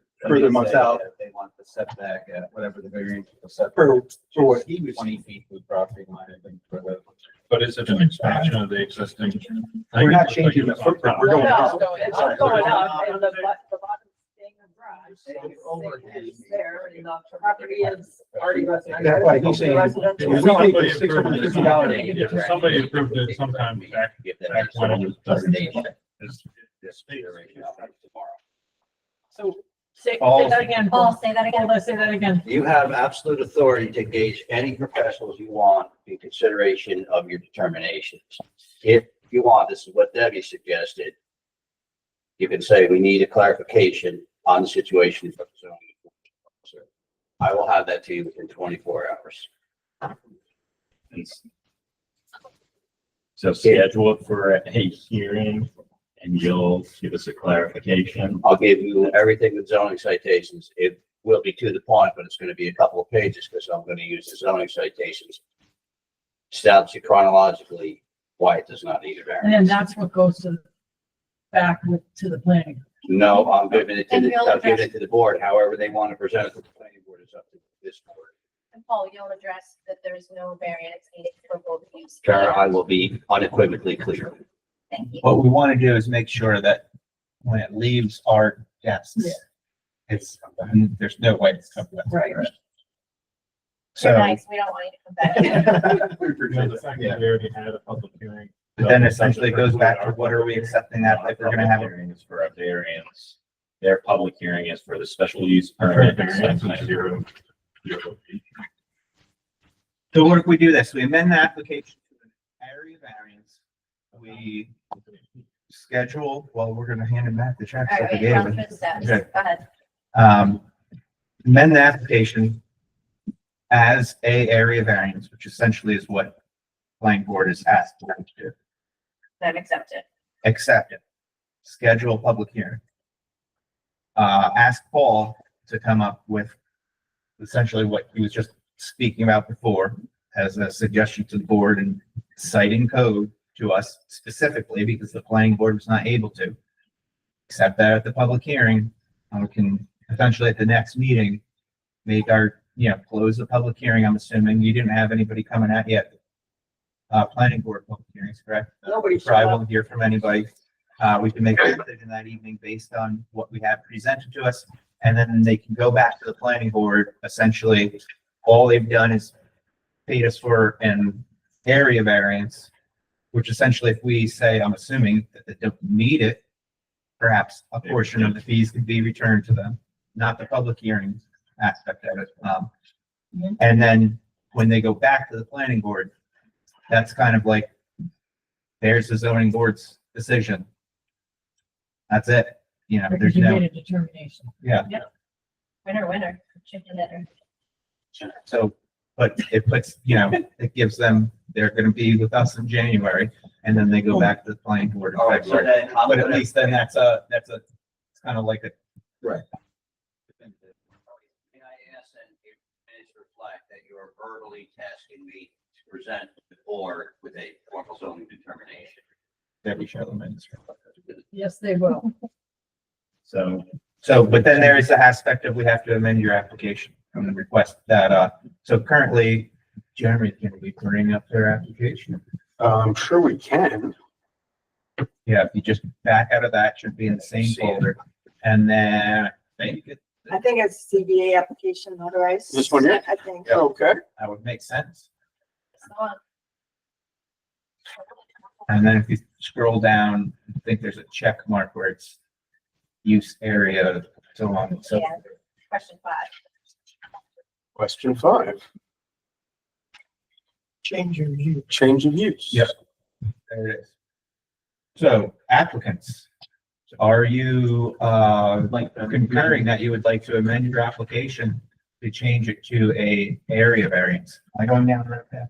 months out They want the setback at whatever the variance of the for what he was. 20 feet from the property line, I think, for the. But is it an expansion of the existing? We're not changing the footprint, we're going No, up. it's all going up, and the bottom staying in garage, is there, and the property is already residential. That's why he's saying- Residential. If we take the $650 If somebody approved it sometime back when it was done. This iteration tomorrow. So, say All- that again, Paul, Paul, say that again. say that again. You have absolute authority to engage any professionals you want in consideration of your determinations. If you want, this is what Debbie suggested. You can say, we need a clarification on the situation. for the zoning enforcement officer." I will have that to you within 24 hours. so schedule it for a hearing and you'll give us a clarification. I'll give you everything with zoning citations. It will be to the point, but it's going to be a couple of pages because I'm going to use the zoning citations. Establish it chronologically why it does not need a And then variance. that's what goes back to the planning. No, I'm giving it to And the, you'll I'm giving address- it to the board. However they want to present it to the planning board is up to this board. And Paul, you'll address that there's no variance needed for both use. Karen, I will be unequivocally clear. Thank you. What we want to do is make sure that when it leaves our desks, Yeah. it's, there's no way to come back. Right. You're So, nice, we don't want you to come back. We You know, appreciate the that. fact that we already had a public hearing. but then essentially it goes back to what are we accepting that, if we're gonna have it. Hearing is for a variance. Their public hearing is for the special use permit. Variance is zero. So what if we do this? We amend the application to an area variance. We schedule, well, we're gonna hand him back the checks All that we right, gave run him. through the steps. Okay. Go ahead. Amend the application as a area variance, which essentially is what planning board is asked to do. Then accept it. Accept it. Schedule a public hearing. Ask Paul to come up with essentially what he was just speaking about before as a suggestion to the board and citing code to us specifically because the planning board was not able to. Accept that at the public hearing, and we can essentially at the next meeting, make our, close the public hearing. I'm assuming you didn't have anybody coming at yet. Planning board public hearings, correct? Nobody showed Probably up. won't hear from anybody. We can make a decision that evening based on what we have presented to us. And then they can go back to the planning board. Essentially, all they've done is paid us for an area variance, which essentially if we say, I'm assuming that they don't need it, perhaps a portion of the fees could be returned to them, not the public hearing aspect of it. And then when they go back to the planning board, that's kind of like, there's the zoning board's decision. That's it. There's You no, made a determination. Winner, winner, chicken dinner. so, but it puts, it gives them, they're gonna be with us in January, and then they go back to the planning board in All right, so February. then I'm But at gonna, least then it's kind of like a, can I ask that you minutes reflect that you are verbally tasking me to present the board with a formal zoning determination? Debbie Sherman. Yes, they will. So So, but then there is the aspect of we have to amend your application and request that, so currently, Jeremy, can we bring up their application? I'm sure we can. Yeah, if you just back out of that, it should be in the same See it. folder. And then I think I think it's CBA application notarized. This one here? I think. Okay. that would make sense. So, And then if you scroll down, I think there's a check mark where it's use area, so on and so. yeah, question 5. Question 5, Change your view. change of use. Yep. There it is. So applicants, are you, like concurring that you would like to amend your application to change it to a area variance? Am I going down the right path?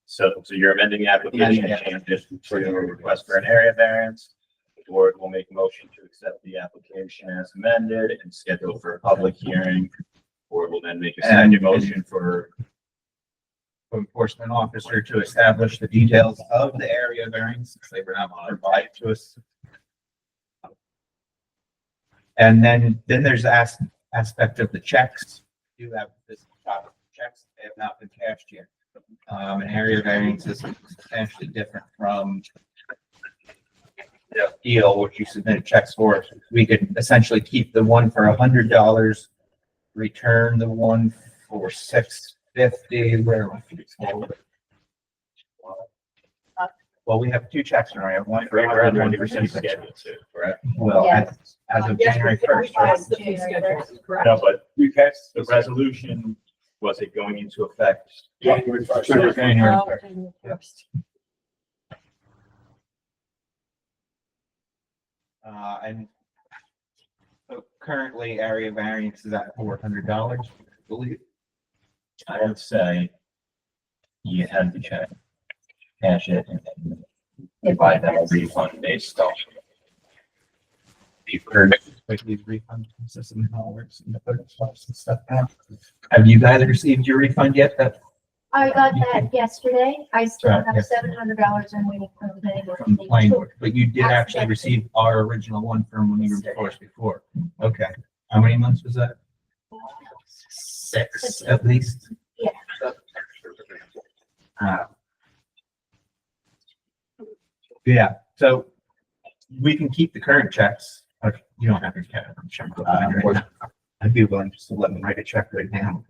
So you're amending the application, Yeah. change it for your request for an area variance. The board will make a motion to accept the application as amended and schedule for a public hearing. Board will then make a second motion for, Enforcement officer to establish the details of the area variance, since they were not provided to us. And then there's aspect of the checks. You have this topic of checks, they have not been cashed yet. An area variance is substantially different from the deal which you submitted checks for. We could essentially keep the one for $100, return the one for $650, well, we have two checks in our, one for around 100, 20% schedule too, correct? Well, Yeah. as of Yes, January we first, can right? revise the fee schedule, correct? No, but the resolution, was it going into effect? January first. And so currently area variance is at $400, I believe. I would say you had to check, cash it, and then provide them a refund based on. You've heard like these refund system and how it works and the put swaps and stuff. Have you guys received your refund yet? That I got that yesterday. I still Right, have yeah. $700 I'm waiting for the bank. from the planning board, but you did actually receive our original one from when you were before us before. Okay. How many months was that? 6 at least? Yeah. Yeah, so we can keep the current checks. You don't have to check them. I'd be willing just to let them write a check right now.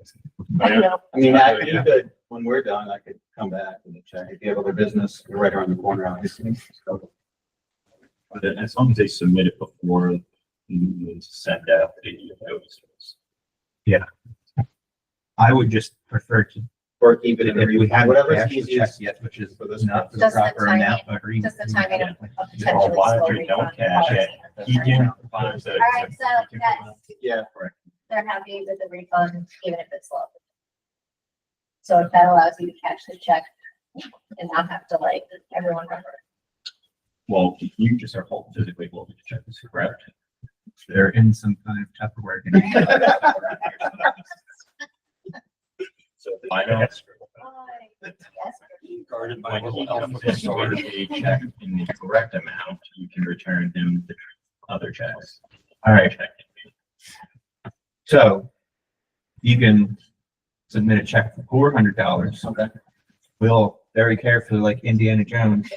I know. I mean, you could, when we're done, I could come back and check. If you have other business, you're right around the corner, obviously. So, But then as long as they submit it before you send out the notices. I would just prefer to, or keep it in, if we haven't whatever's cashed the check easiest. yet, which is for this not the Just the proper amount, timing- but. Just the timing of Or potentially why slow if you don't refund cash it, policy. he can find that. All right, so yes, Yeah. they're happy with the refund, even if it's slow. So if that allows you to cash the check and not have to like everyone remember. Well, you just are physically holding the check, is correct? They're in some kind of Tupperware. So I know. Yes. Guarded by the a check in the correct amount, you can return him the other checks. All right, so you can submit a check for $400. Okay. We'll very carefully, like Indiana Jones,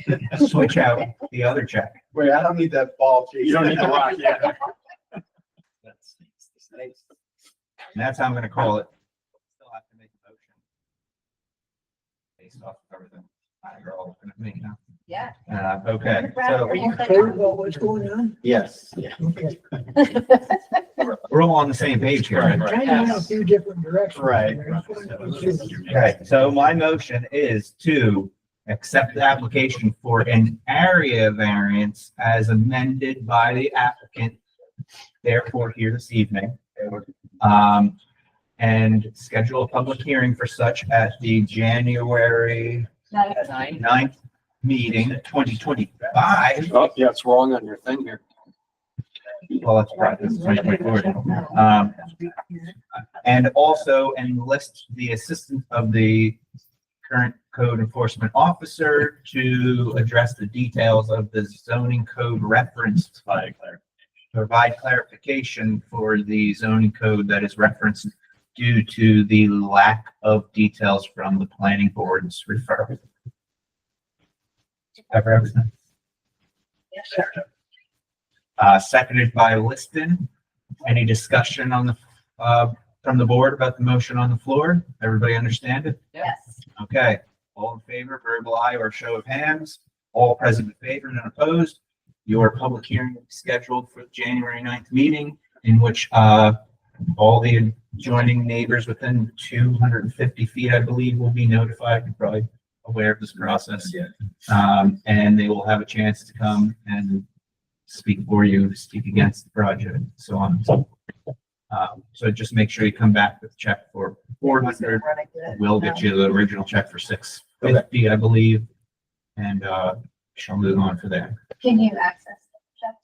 switch out the other check. Wait, I don't need that ball. Jason. You don't need the rock, yeah. And that's how I'm gonna call it. Still have to make a motion. Based off of everything. You're all looking at me now. Yeah. Okay, Are so you clear about what's going on? Yes, yeah. Okay. we're all on the same page here. I'm trying to go a few different directions. Right. Okay, so my motion is to accept the application for an area variance as amended by the applicant, therefore here this evening. And schedule a public hearing for such at the January 9th meeting, 2025. Oh, yeah, it's wrong on your thing here. Well, that's right, this is 2024. And also enlist the assistance of the current code enforcement officer to address the details of the zoning code referenced, provide clarification for the zoning code that is referenced due to the lack of details from the planning board's referral. Cover everything. Seconded by Liston. Any discussion on the, from the board about the motion on the floor? Everybody understand it? Yes. Okay, all in favor, verbal aye or show of hands, all present in favor, none opposed. Your public hearing is scheduled for the January 9th meeting in which, all the adjoining neighbors within 250 feet, I believe, will be notified. You're probably aware of this process. And they will have a chance to come and speak for you, speak against the project, so on. So just make sure you come back with a check for 400. We'll get you the original check for 650, I believe. And, she'll move on for there. Can you access the check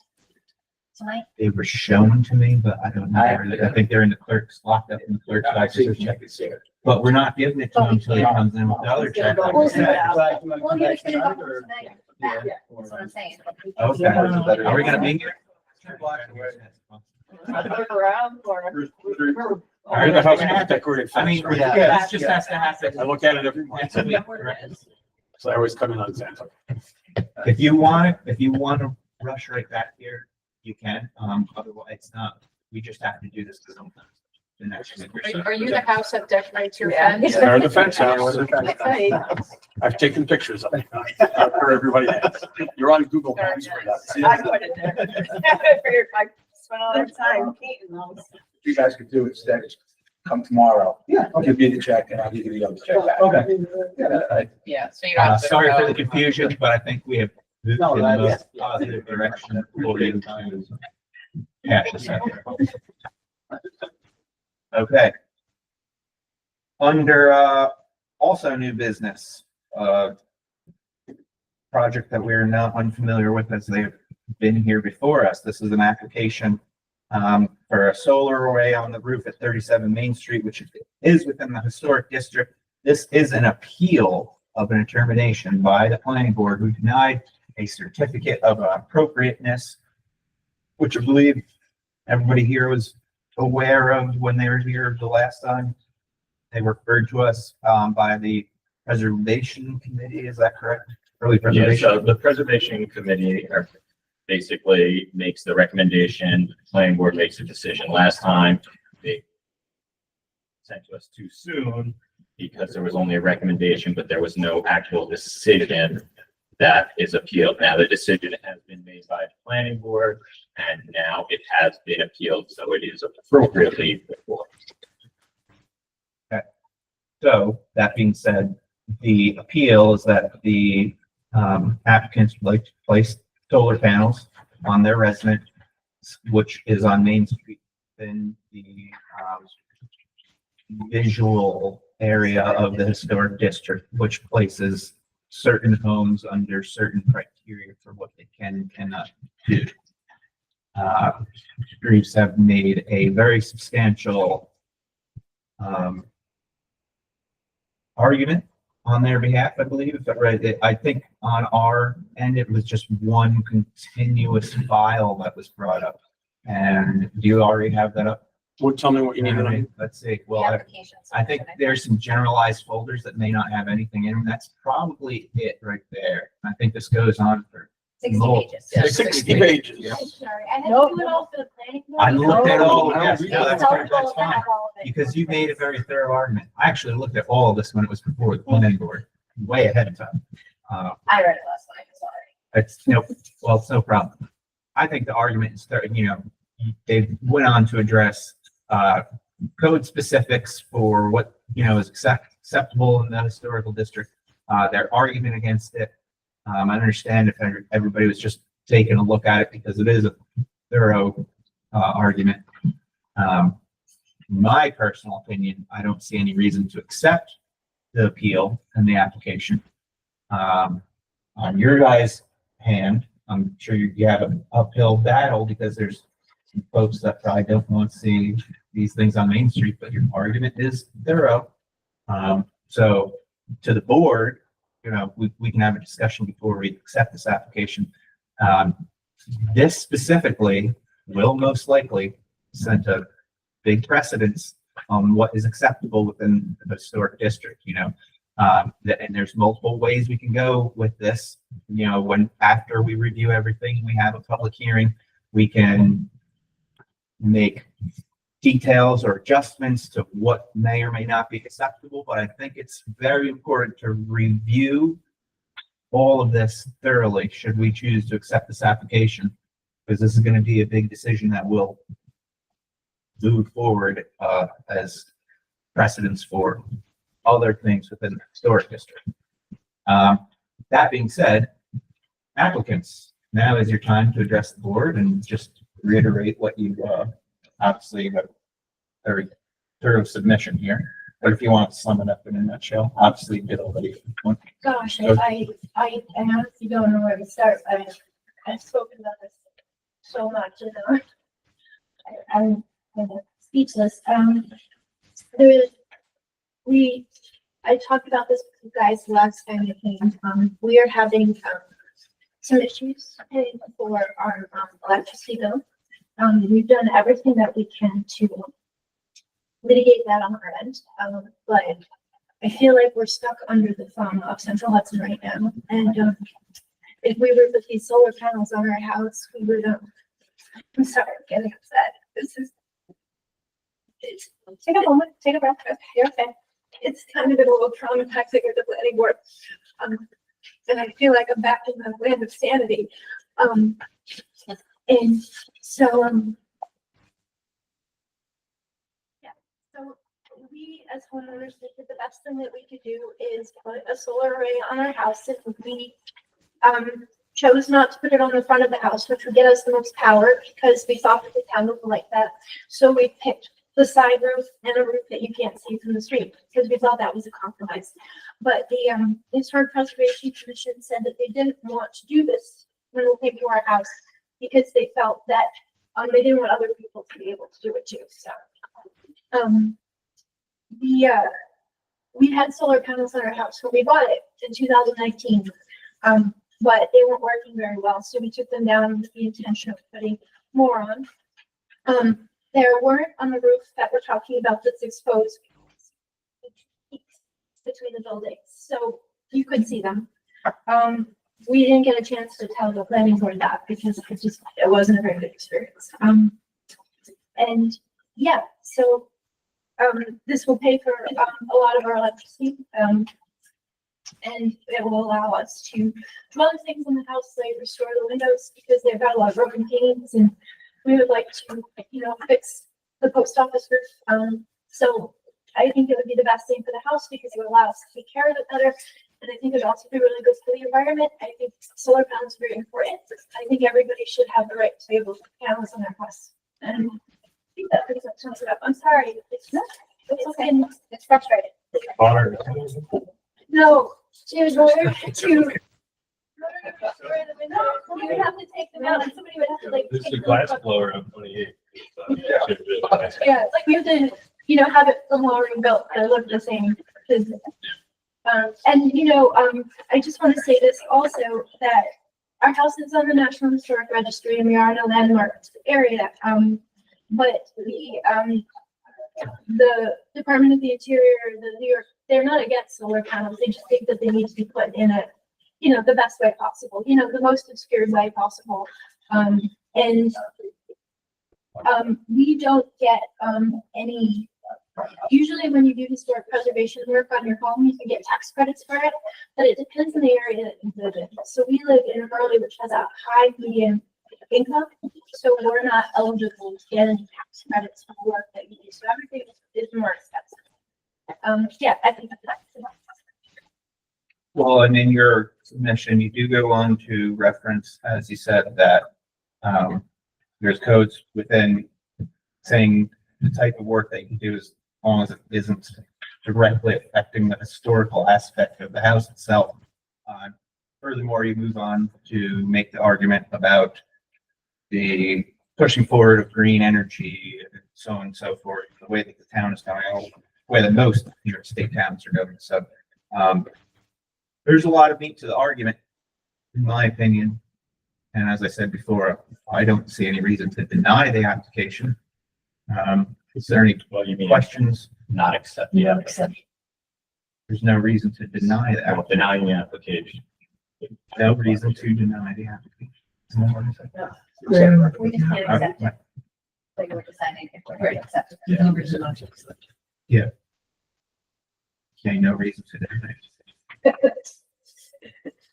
tonight? They were shown to me, but I don't know. I think they're in the clerk's, locked up in the clerk's office. Check is here. But we're not giving it to him until he comes in with the other check. Like I said. Well, he was gonna go home tonight. Back. That's what I'm saying. Okay, are we gonna be here? Look around for. All right, The house is decorated. I mean, fence, yeah, right? this just has to happen. I look at it every month. Next week, correct? So I always come in on Santa. If you want to rush right back here, you can. Otherwise, it's not. We just have to do this to them. The next week or so. Are you the house that decorates your Yeah. fence? Or the fence house. Hey, I've taken pictures of it. For everybody else. You're on Google Maps. for that. I put it there. I figured I spent all that time painting those. You guys could do instead, is come tomorrow. Yeah. I'll give you the check and I'll give you the other check back. Okay. Yeah, so you don't have to. Sorry for go- the confusion, but I think we have moved No, in that- the most positive direction according to cash assessment. Okay. Under, also new business, project that we're not unfamiliar with as they've been here before us. This is an application for a solar array on the roof at 37 Main Street, which is within the historic district. This is an appeal of an determination by the planning board who denied a certificate of appropriateness, which I believe everybody here was aware of when they were here the last time. They were referred to us by the Preservation Committee, is that correct? Early Yeah, Preservation. so the preservation committee basically makes the recommendation, the planning board makes a decision. Last time, they sent to us too soon because there was only a recommendation, but there was no actual decision that is appealed. Now, the decision has been made by the planning board, and now it has been appealed, so it is appropriately before. So that being said, the appeal is that the applicants would like to place solar panels on their residence, which is on Main Street in the visual area of the historic district, which places certain homes under certain criteria for what they can and cannot do. Groups have made a very substantial argument on their behalf, I believe, if I read it. I think on our end, it was just one continuous file that was brought up. And do you already have that up? Well, tell me what you need to know. Let's see. The Well, applications. I think there's some generalized folders that may not have anything in them. That's probably it right there. I think this goes on for 60 Lord. pages. Yeah, 60 pages. Yeah. Sorry, I had to No. do it all for the planning. I looked at all, No, yes, no, no, It's that's helpful to fine. have all of it. Because you made a very thorough argument. I actually looked at all of this when it was before the planning board, way ahead of time. I read it last night, sorry. It's it's no problem. I think the argument is that, they went on to address, code specifics for what, is acceptable in the historical district, their argument against it. I understand if everybody was just taking a look at it because it is a thorough, argument. My personal opinion, I don't see any reason to accept the appeal and the application. On your guys' hand, I'm sure you have an uphill battle because there's some folks that probably don't want to see these things on Main Street, but your argument is thorough. So to the board, we can have a discussion before we accept this application. This specifically will most likely set a big precedence on what is acceptable within the historic district, And there's multiple ways we can go with this. You know, when, after we review everything, we have a public hearing, we can make details or adjustments to what may or may not be acceptable, but I think it's very important to review all of this thoroughly, should we choose to accept this application, because this is going to be a big decision that will move forward as precedents for other things within the historic district. That being said, applicants, now is your time to address the board and just reiterate what you obviously have a very thorough submission here. But if you want to sum it up in a nutshell, obviously you did already. Gosh, I honestly don't know where to start. I've spoken about this so much, and I'm kind of speechless. I talked about this with you guys last time you came. We are having some issues paying for our electricity bill. We've done everything that we can to mitigate that on our end, but I feel like we're stuck under the thumb of Central Hudson right now. And if we were to put these solar panels on our house, we would. I'm sorry, I'm getting upset. Take a moment, take a breath. Okay, you're okay. It's kind of been a little traumatizing at the planning board, and I feel like I'm back in the land of sanity. And so, yeah. So we, as homeowners, think that the best thing that we could do is put a solar array on our house. If we chose not to put it on the front of the house, which would get us the most power, because we thought that the town would like that. So we picked the side roof and a roof that you can't see from the street, because we thought that was a compromise. But the Historic Preservation Commission said that they didn't want to do this when they came to our house, because they felt that they didn't want other people to be able to do it too. So we had solar panels on our house when we bought it in 2019, but they weren't working very well, so we took them down with the intention of putting more on. There weren't on the roof that we're talking about that's exposed between the buildings, so you could see them. We didn't get a chance to tell the planning board that, because it wasn't a very good experience. And yeah, so this will pay for a lot of our electricity, and it will allow us to do other things in the house, like restore the windows, because they've got a lot of broken panes, and we would like to, fix the post office roof. So I think it would be the best thing for the house, because it would allow us to take care of it better. And I think it would also be really good for the environment. I think solar panels are very important. I think everybody should have the right to be able to put panels on their house. And I think that pretty much sums it up. I'm sorry. It's okay. It's frustrating. No, to you would have to take them out, and somebody would have to This is take a them glass out. blower on 28. Yeah, it's like we have to, have it from lowering built, they look the same. I just want to say this also, that our house is on the National Historic Registry and we are in a landmarked area. But the Department of the Interior, the New York, they're not against solar panels. They just think that they need to be put in the best way possible, the most obscure way possible. We don't get any. Usually when you do historic preservation work on your home, you can get tax credits for it, but it depends on the area that you live in. So we live in Hurley, which has a high median income, so we're not eligible to get any tax credits for the work that you do. So everything is more expensive. I think that's enough. Well, and in your submission, you do go on to reference, as you said, that there's codes within saying the type of work that you can do as long as it isn't directly affecting the historical aspect of the house itself. Furthermore, you move on to make the argument about the pushing forward of green energy, and so on and so forth, the way that the town is going, the way that most New York State towns are going. So there's a lot of meat to the argument, in my opinion. And as I said before, I don't see any reason to deny the application. Is there any questions? Not accept the application. There's no reason to deny I will that. deny the application. No reason to deny the application. We just can't accept it. Like we're deciding if we're going to accept it. No reason not to accept Okay, no reason to deny it.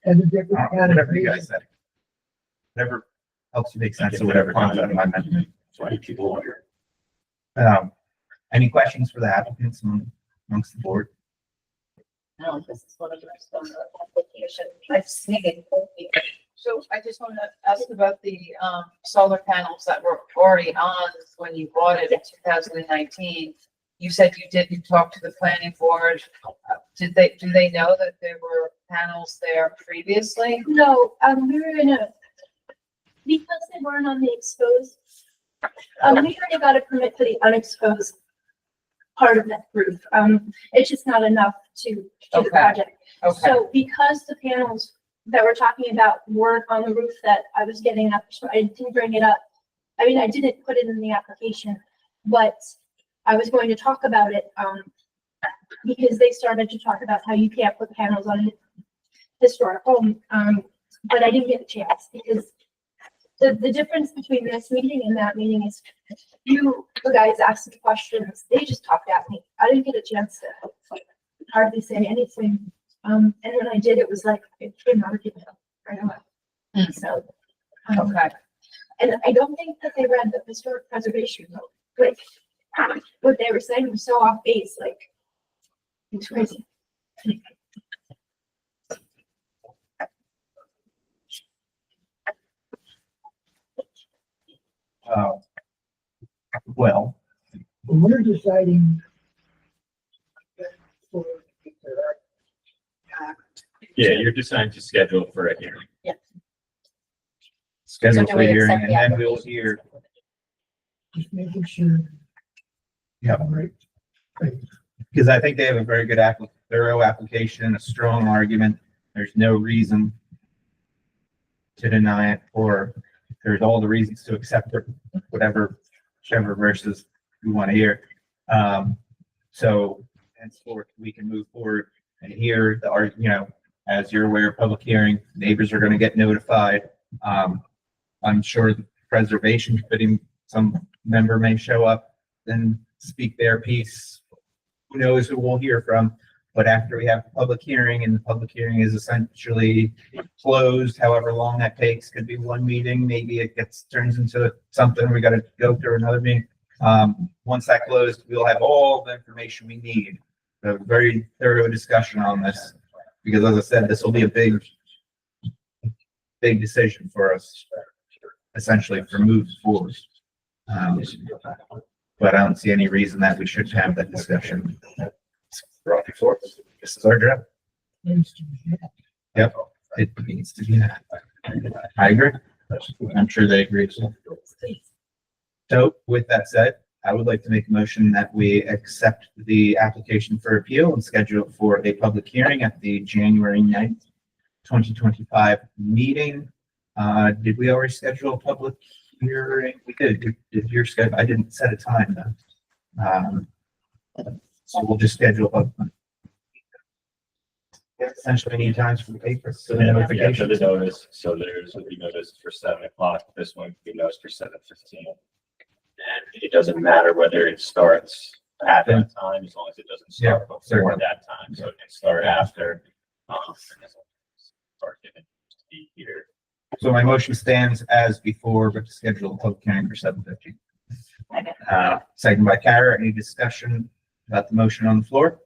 And the different kind of Whatever you guys said. Whatever helps you make sense of whatever comes out of my mouth. That's why people are. Any questions for the applicants amongst the board? No, this is one of the rest of the application. I've seen it. So I just want to ask about the solar panels that were already on when you bought it in 2019. You said you didn't talk to the planning board. Do they know that there were panels there previously? No, we were gonna, because they weren't on the exposed, we already got a permit for the unexposed part of that roof. It's just not enough to do the Okay. project. Okay, So because the panels that we're talking about weren't on the roof that I was getting up, so I didn't bring it up. I mean, I didn't put it in the application, but I was going to talk about it, because they started to talk about how you can't put panels on a historic home, but I didn't get a chance because the difference between this meeting and that meeting is you guys asked the questions, they just talked at me. I didn't get a chance to hardly say anything. And when I did, it was like, it came out of it right away. So, okay. and I don't think that they read the historic preservation note. Like, what they were saying was so off base, like, it's crazy. Well, We're deciding. For. Yeah, you're deciding to schedule for a hearing. schedule So do for we hearing accept and the then we'll application? hear. Just making sure. Yep. All right. Because I think they have a very good thorough application, a strong argument. There's no reason to deny it, or there's all the reasons to accept it, whichever verses we want to hear. So henceforth, we can move forward and hear as you're aware, public hearing, neighbors are going to get notified. I'm sure the preservation committee, some member may show up and speak their piece. Who knows who we'll hear from? But after we have the public hearing, and the public hearing is essentially closed, however long that takes, could be one meeting, maybe it turns into something, we gotta go through another meeting. Once that closed, we'll have all the information we need, a very thorough discussion on this. Because as I said, this will be a big decision for us, essentially for moving forward. But I don't see any reason that we shouldn't have that discussion. Brought before. This is our job. Yep, it needs to be that. I agree. I'm sure they agree. So with that said, I would like to make a motion that we accept the application for appeal and schedule it for a public hearing at the January 9th, 2025 meeting. Did we already schedule a public hearing? We did. Did your schedule? I didn't set a time though. So we'll just schedule a essentially any times for the paper. So the For the notification. notice, so there's will be noticed for 7:00. This one will be noticed for 7:15. And it doesn't matter whether it starts at that time, as long as it doesn't start Yeah, before certainly. that time, so it can start after. Start getting to be here. So my motion stands as before, but to schedule a public hearing for 7:15. Second by Kara. Any discussion about the motion on the floor?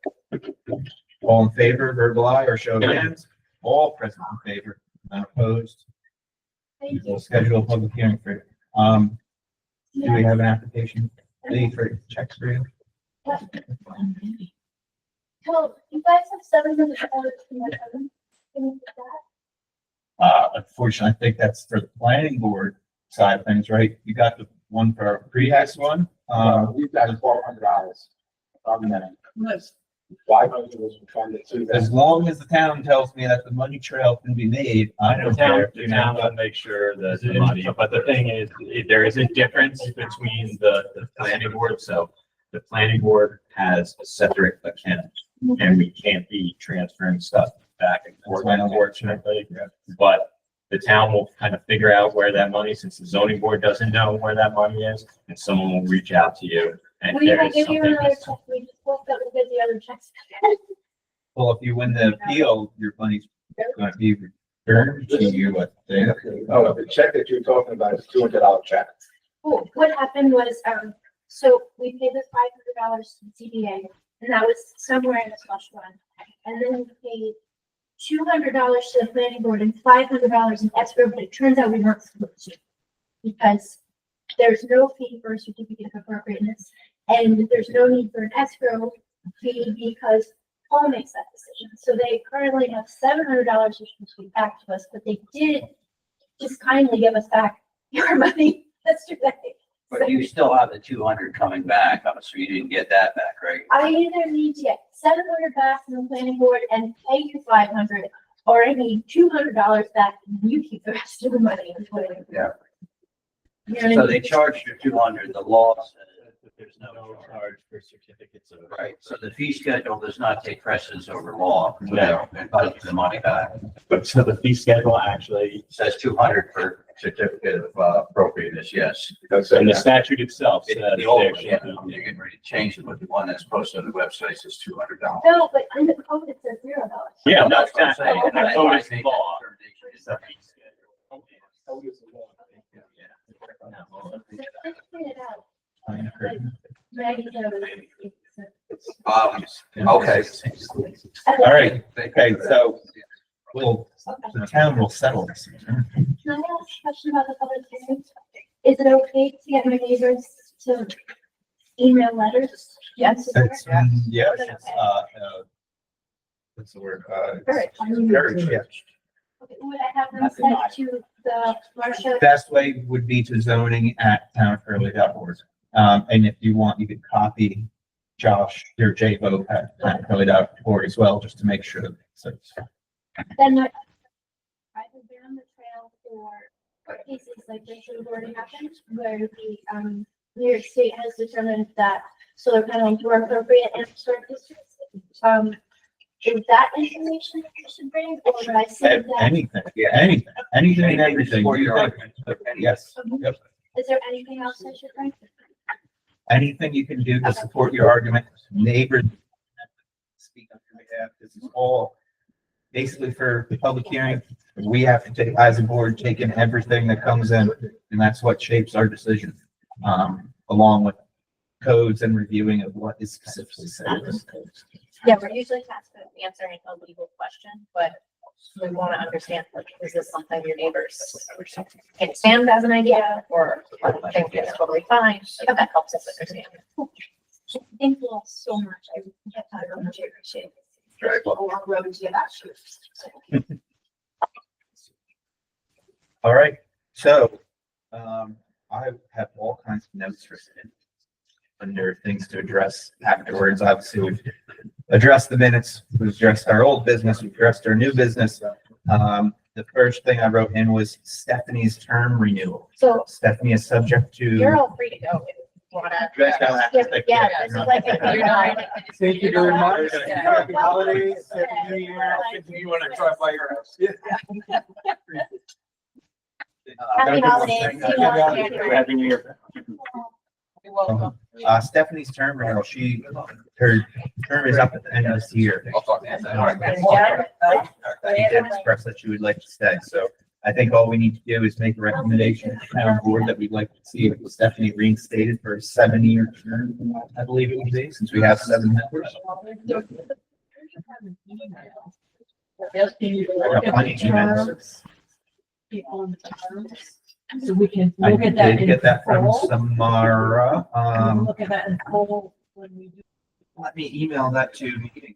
All in favor, verbal aye or show of hands? All present in favor, none opposed. Thank We'll you. schedule a public hearing for it. Do we have an application ready for checks for you? So you guys have $700 in that item? Can you get that? Unfortunately, I think that's for the planning board side of things, right? You got the one for our previous one? We've got $1,200. Nice. 500 was from the two. As long as the town tells me that the money trail can be made, I don't care. The town will make sure that the money, but the thing is, there is a difference between the planning board, so the planning board has a separate account and we can't be transferring stuff back and forth, unfortunately. But the town will kind of figure out where that money, since the zoning board doesn't know where that money is, and someone will reach out to you. And We there might is give you something. another check, we just hope that we get the other checks. Well, if you win the appeal, your money's going to be returned to you, but Oh, the check that you're talking about is $200 check. Oh, what happened was, so we paid the $500 to the CDA, and that was somewhere in the slush fund. And then we paid $200 to the planning board and $500 in escrow, but it turns out we weren't supposed to. Because there's no fee for a certificate of appropriateness, and there's no need for an escrow fee because Paul makes that decision. So they currently have $700 which was paid back to us, but they did just kindly give us back your money yesterday. But you still have the 200 coming back, so you didn't get that back, right? I either need to get 700 back from the planning board and pay you 500, or I need $200 back and you keep the rest of the money. Yeah. You know what I So mean? they charged you 200, the law says that there's no charge. charge for certificates of. Right, so the fee schedule does not take precedence over law, and put the money back. But so the fee schedule actually, It says 200 for certificate of appropriateness, yes. and the statute itself says. The old there one, should yeah, be- you're getting ready to change it, but the one that's posted on the website says $200. No, but in the code it says $0. Yeah, That's what I'm that's, saying. the That's code why I is think law. that determination is It's a fee schedule. So let's point it out. Maggie knows Okay. All right, okay, so the town will settle this. Can I ask a question about the public hearing? Is it okay to get my neighbors to email letters? Yes. It's, yes, it's, what's the word? Encourage, yeah. Okay, would I have them sent to the Marcia? Best way would be to zoning@townofhurley.org. And if you want, you could copy Josh or J-Bo at townofhurley.org as well, just to make sure. So, Then I have been on the trail for cases like this that have already happened, where the, New York State has determined that solar panels were appropriate in historic districts. Is that information that you should bring, or would I say that? anything and everything. For your argument. Yes, yep. Is there anything else I should bring? Anything you can do to support your argument, neighbors. Speak on your behalf. This is all basically for the public hearing. We have to take, as a board, take in everything that comes in, and that's what shapes our decision. Along with codes and reviewing of what is specifically said. Yeah, we're usually tasked with answering a legal question, but we want to understand, like, is this something your neighbors can stand as an idea, or think it's totally fine? So that helps us understand. Thank you all so much. I really appreciate it. Right, well, A long road to get back to. All right, so, I have all kinds of notes written under things to address afterwards. Obviously, we've addressed the minutes, we've addressed our old business, we've addressed our new business. The first thing I wrote in was Stephanie's term renewal. So Stephanie is subject to. you're all free to go if you want to. You guys don't have to stick Yeah, together. this is like a- you're not- Thank you very much. Yeah. Happy holidays, happy new year. You want to try by your house? Happy holidays. See you all in January. Happy New Year. You're welcome. Stephanie's term renewal, her term is up at the end of this year. I'll talk to you. She did express that she would like to stay, so I think all we need to do is make a recommendation to the town board that we'd like to see Stephanie reinstated for a 7-year term, I believe it would be, since we have 7 members. I got plenty of emails. So we can I look at that did in get that from full. Samara. Look at that in full when we do. Let me email that to meeting.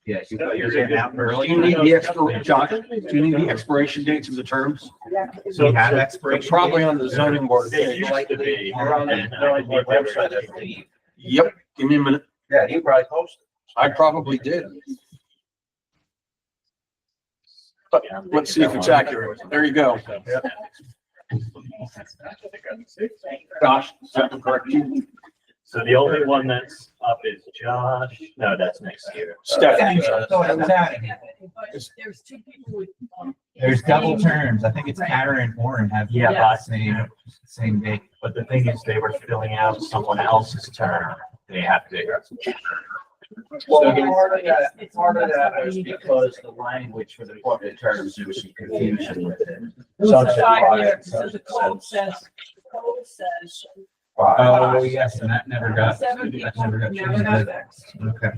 Yeah, you got yours in out Do early. you need the expiration, John, do you need the expiration dates of the terms? So we have They're expiration. probably on the zoning board. They used to be. They're on the website, I believe. Yep, give me a minute. Yeah, you probably posted. I probably did. But let's see if it's accurate. There you go. Josh, is that correct? So the only one that's up is Josh. No, that's next year. Stephanie. There's two people with. There's double terms. I think it's Karen and Warren have Yeah, the same date. But the thing is, they were filling out someone else's term. They have to. Well, part of that is because the language for the corporate terms, there was some confusion with it. Sunset Fire, So the code says. Oh, yes, and that never got, that never got Never got changed. fixed. Okay.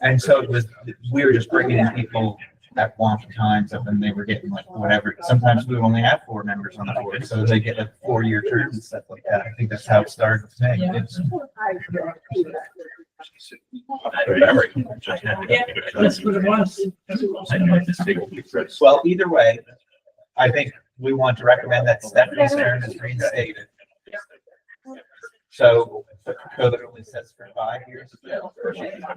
And so it was, we were just bringing in people at wonky times and then they were getting like whatever. Sometimes we only have 4 members on the board, so they get a 4-year term and stuff like that. I think that's how it started today. It's- Yeah, that's what it was. Well, either way, I think we want to recommend that Stephanie's term is reinstated. So the code only says for 5 years.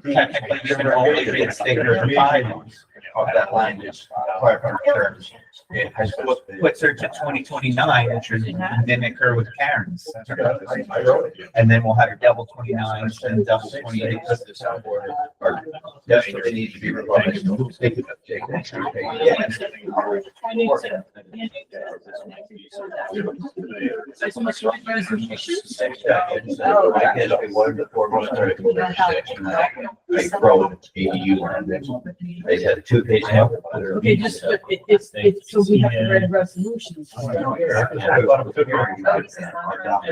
Technically, you can only reinstate her for 5 years of that language, corporate terms. It has puts her to 2029, which would mimic her with Karen's. I wrote it. And then we'll have her double 29 and double 28. Definitely need to be revised. I did one of the foremost section. I wrote ADU on this. They had 2 pages. Okay, just, it's, so we have to write a resolution. It'd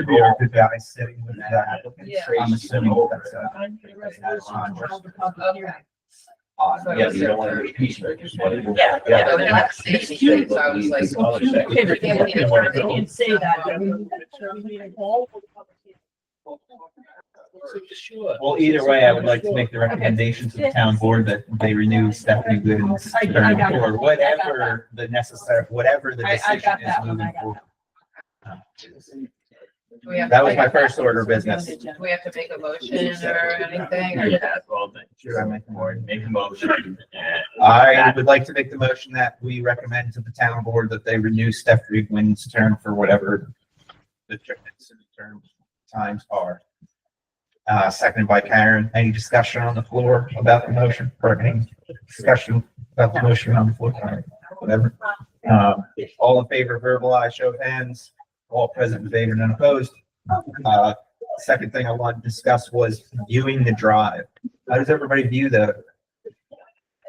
be a good guy sitting with the applicant. I'm assuming that's Yes, you don't want to be peaceful. Yeah, they're not saying anything, so I was like. Okay, but they can't say that. We need a whole. Well, either way, I would like to make the recommendation to the town board that they renew Stephanie Gooden's term or whatever the necessary, whatever the I decision got is that one, moving I got forward. Do we have That to was make my a- first order of business. Do we have to make a motion or anything? Or Yeah, well, then, Should I make the motion? make a motion and. I would like to make the motion that we recommend to the town board that they renew Stephanie Gooden's term for whatever the term times are. Seconded by Karen. Any discussion on the floor about the motion or any discussion about the motion on the floor? All right, whatever. All in favor, verbalize, show of hands. All present, in favor, none opposed. Second thing I wanted to discuss was viewing the drive. How does everybody view the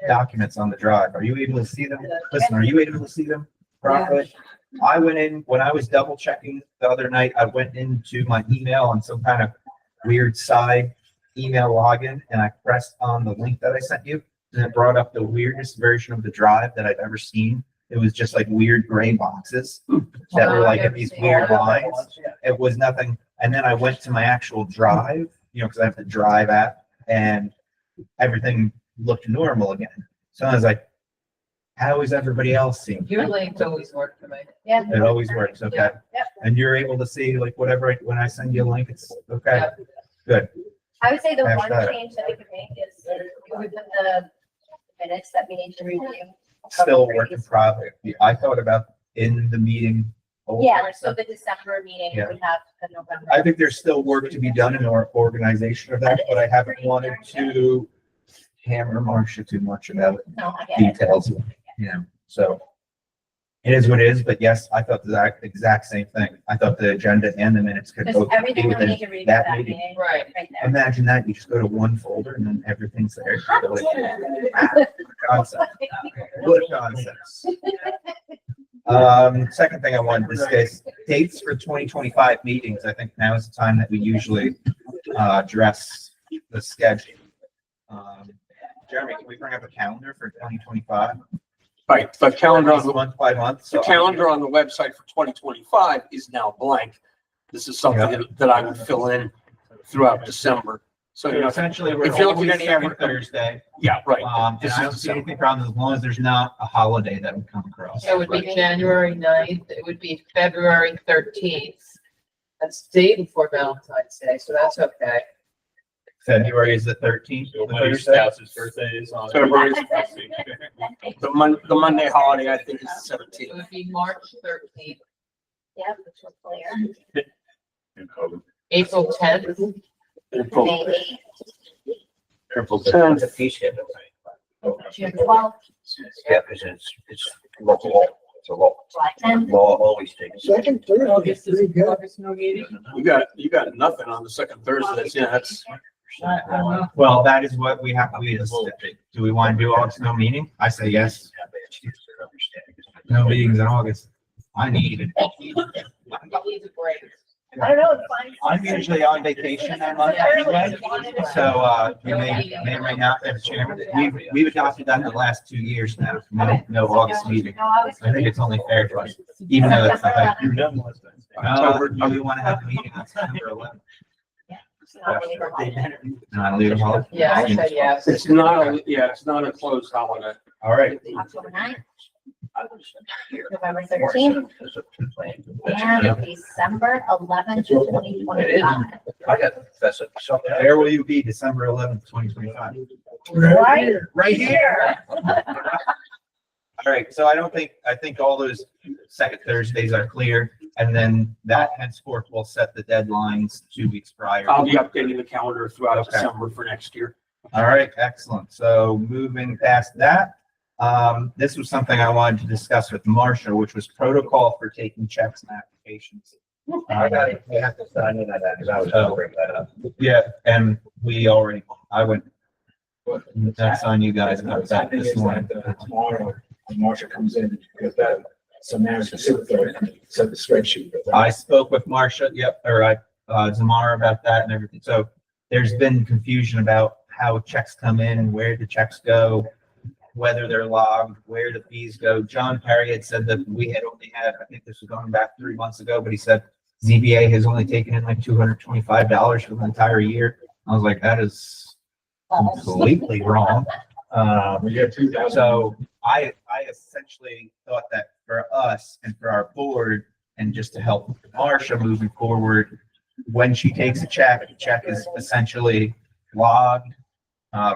documents on the drive? Are you able to see them? Listen, are you able to see them properly? I went in, when I was double checking the other night, I went into my email on some kind of weird side email login and I pressed on the link that I sent you and it brought up the weirdest version of the drive that I've ever seen. It was just like weird gray boxes that were like these weird lines. It was nothing. And then I went to my actual drive, because I have the drive app and everything looked normal again. So I was like, how is everybody else seeing? Your links always work for me. Yeah. It always works, okay? Yep. And you're able to see like whatever, when I send you a link, it's okay? Yep. Good. I would say the Hash one that. change that we could make is with the minutes that we need to review. Still working progress. I thought about in the meeting. Yeah, so the December meeting, Yeah. we have the November. I think there's still work to be done in our organization of that, but I haven't wanted to hammer Marcia too much about No, I get it. details, so. It is what it is, but yes, I thought the exact same thing. I thought the agenda and the minutes could Because both everything be we within need to review that that meeting. meeting. Right. Right there. Imagine that, you just go to one folder and then everything's there. Concept. Good concepts. Second thing I wanted to discuss, dates for 2025 meetings. I think now is the time that we usually address the schedule. Jeremy, can we bring up a calendar for 2025? Right, the calendar on the, Month by month. the calendar on the website for 2025 is now blank. This is something that I would fill in throughout December. So, So essentially, we're if you're looking always at any every Thursday. yeah, right. And This I don't is see anything problem as long as there's not a holiday that would come across. It would be January 9th, it would be February 13th. That's the day before Valentine's Day, so that's okay. February is the 13th. Nobody's spouse's birthday is on. February. The Monday holiday, I think, is the It 17th. would be March 13th. Yeah, which was clear. April tenth, May It's a fee schedule. June 12th, Yeah, because it's local law. It's a law. July 10th. Law always takes. Second Thursday is August pretty is, good. August no meeting. You got nothing on the second Thursday. That's. Well, that is what we have, do we want to do August no meeting? I say yes. No meetings in August. I need it. he needs a break. I don't know, it's fine. I'm usually on vacation that month anyway, so, you may or may not have a chairman. We've adopted that in the last 2 years now. No August meeting. No, August. I think it's only fair to us, even though it's like, You're done with that. do we want to have a meeting on September 11th? Not really the holiday. Not leave them all? Yeah, I said yes. It's not a closed holiday. All right. October 9th, November 13th, and December 11th, 2025. I got, that's something. Where will you be December 11th, 2025? Right Right here. All right, so I think all those second Thursdays are clear, and then that henceforth will set the deadlines 2 weeks prior. I'll be updating the calendar throughout Okay. December for next year. All right, excellent. So moving past that, this was something I wanted to discuss with Marcia, which was protocol for taking checks and applications. I got it. We have to sign in on that because I was gonna bring that up. Yeah, and I went, that's on you guys about that this morning. Tomorrow, when Marcia comes in, because that, some management facilitator and set the spreadsheet. I spoke with Marcia, Zamara about that and everything. So there's been confusion about how checks come in and where the checks go, whether they're logged, where the fees go. John Perry had said that we had only had, I think this was going back 3 months ago, but he said ZBA has only taken in like $225 for the entire year. I was like, that is completely wrong. We got 2,000. So I essentially thought that for us and for our board, and just to help Marcia moving forward, when she takes a check, the check is essentially logged,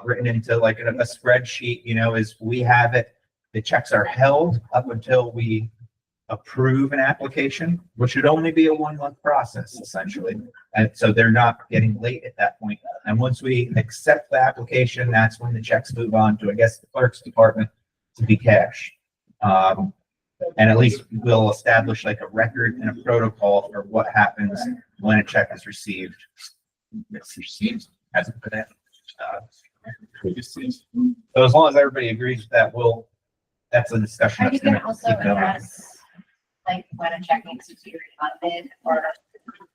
written into like a spreadsheet, as we have it. The checks are held up until we approve an application, which should only be a 1-month process essentially. And so they're not getting late at that point. And once we accept the application, that's when the checks move on to, I guess, the clerk's department to be cashed. And at least we'll establish like a record and a protocol for what happens when a check is received. It's received, hasn't been so as long as everybody agrees with that, that's a discussion Are you that's gonna gonna also keep going. address, like, when a check needs to be refunded, or?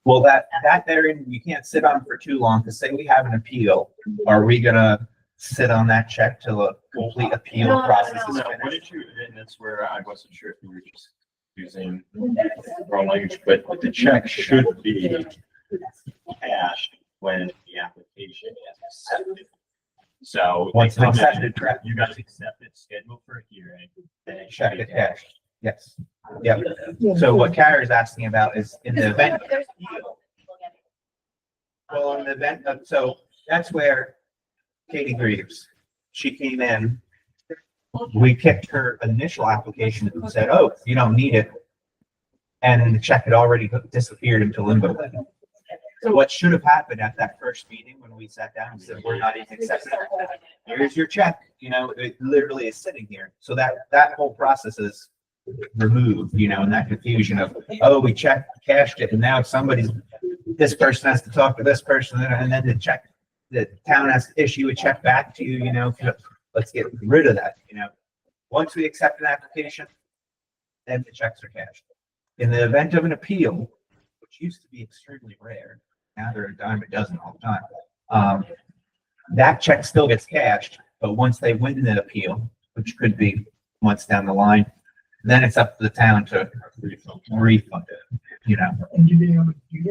Well, that therein, you can't sit on for too long, to say we have an appeal, are we gonna sit on that check till a complete appeal No, process is No, what finished? did you, and that's where I wasn't sure if you were just using wrong language, but the check should be cashed when the application is accepted. So. Once it's accepted, correct, you guys accept it, scheduled for a hearing, then it should Check be it cashed, yes. Yep. So what Kara's asking about is in the event, There's- well, in the event of, so that's where Katie Greaves, she came in, we kicked her initial application and said, oh, you don't need it. And the check had already disappeared into limbo. So what should have happened at that first meeting when we sat down and said, we're not even accepting it. Here's your check, it literally is sitting here. So that whole process is removed, and that confusion of, oh, we cashed it, and now this person has to talk to this person, and then the town has to issue a check back to you, let's get rid of that, Once we accept an application, then the checks are cashed. In the event of an appeal, which used to be extremely rare, now they're a dime a dozen all the time, that check still gets cashed, but once they win the appeal, which could be months down the line, then it's up to the town to refund it, And you being able to do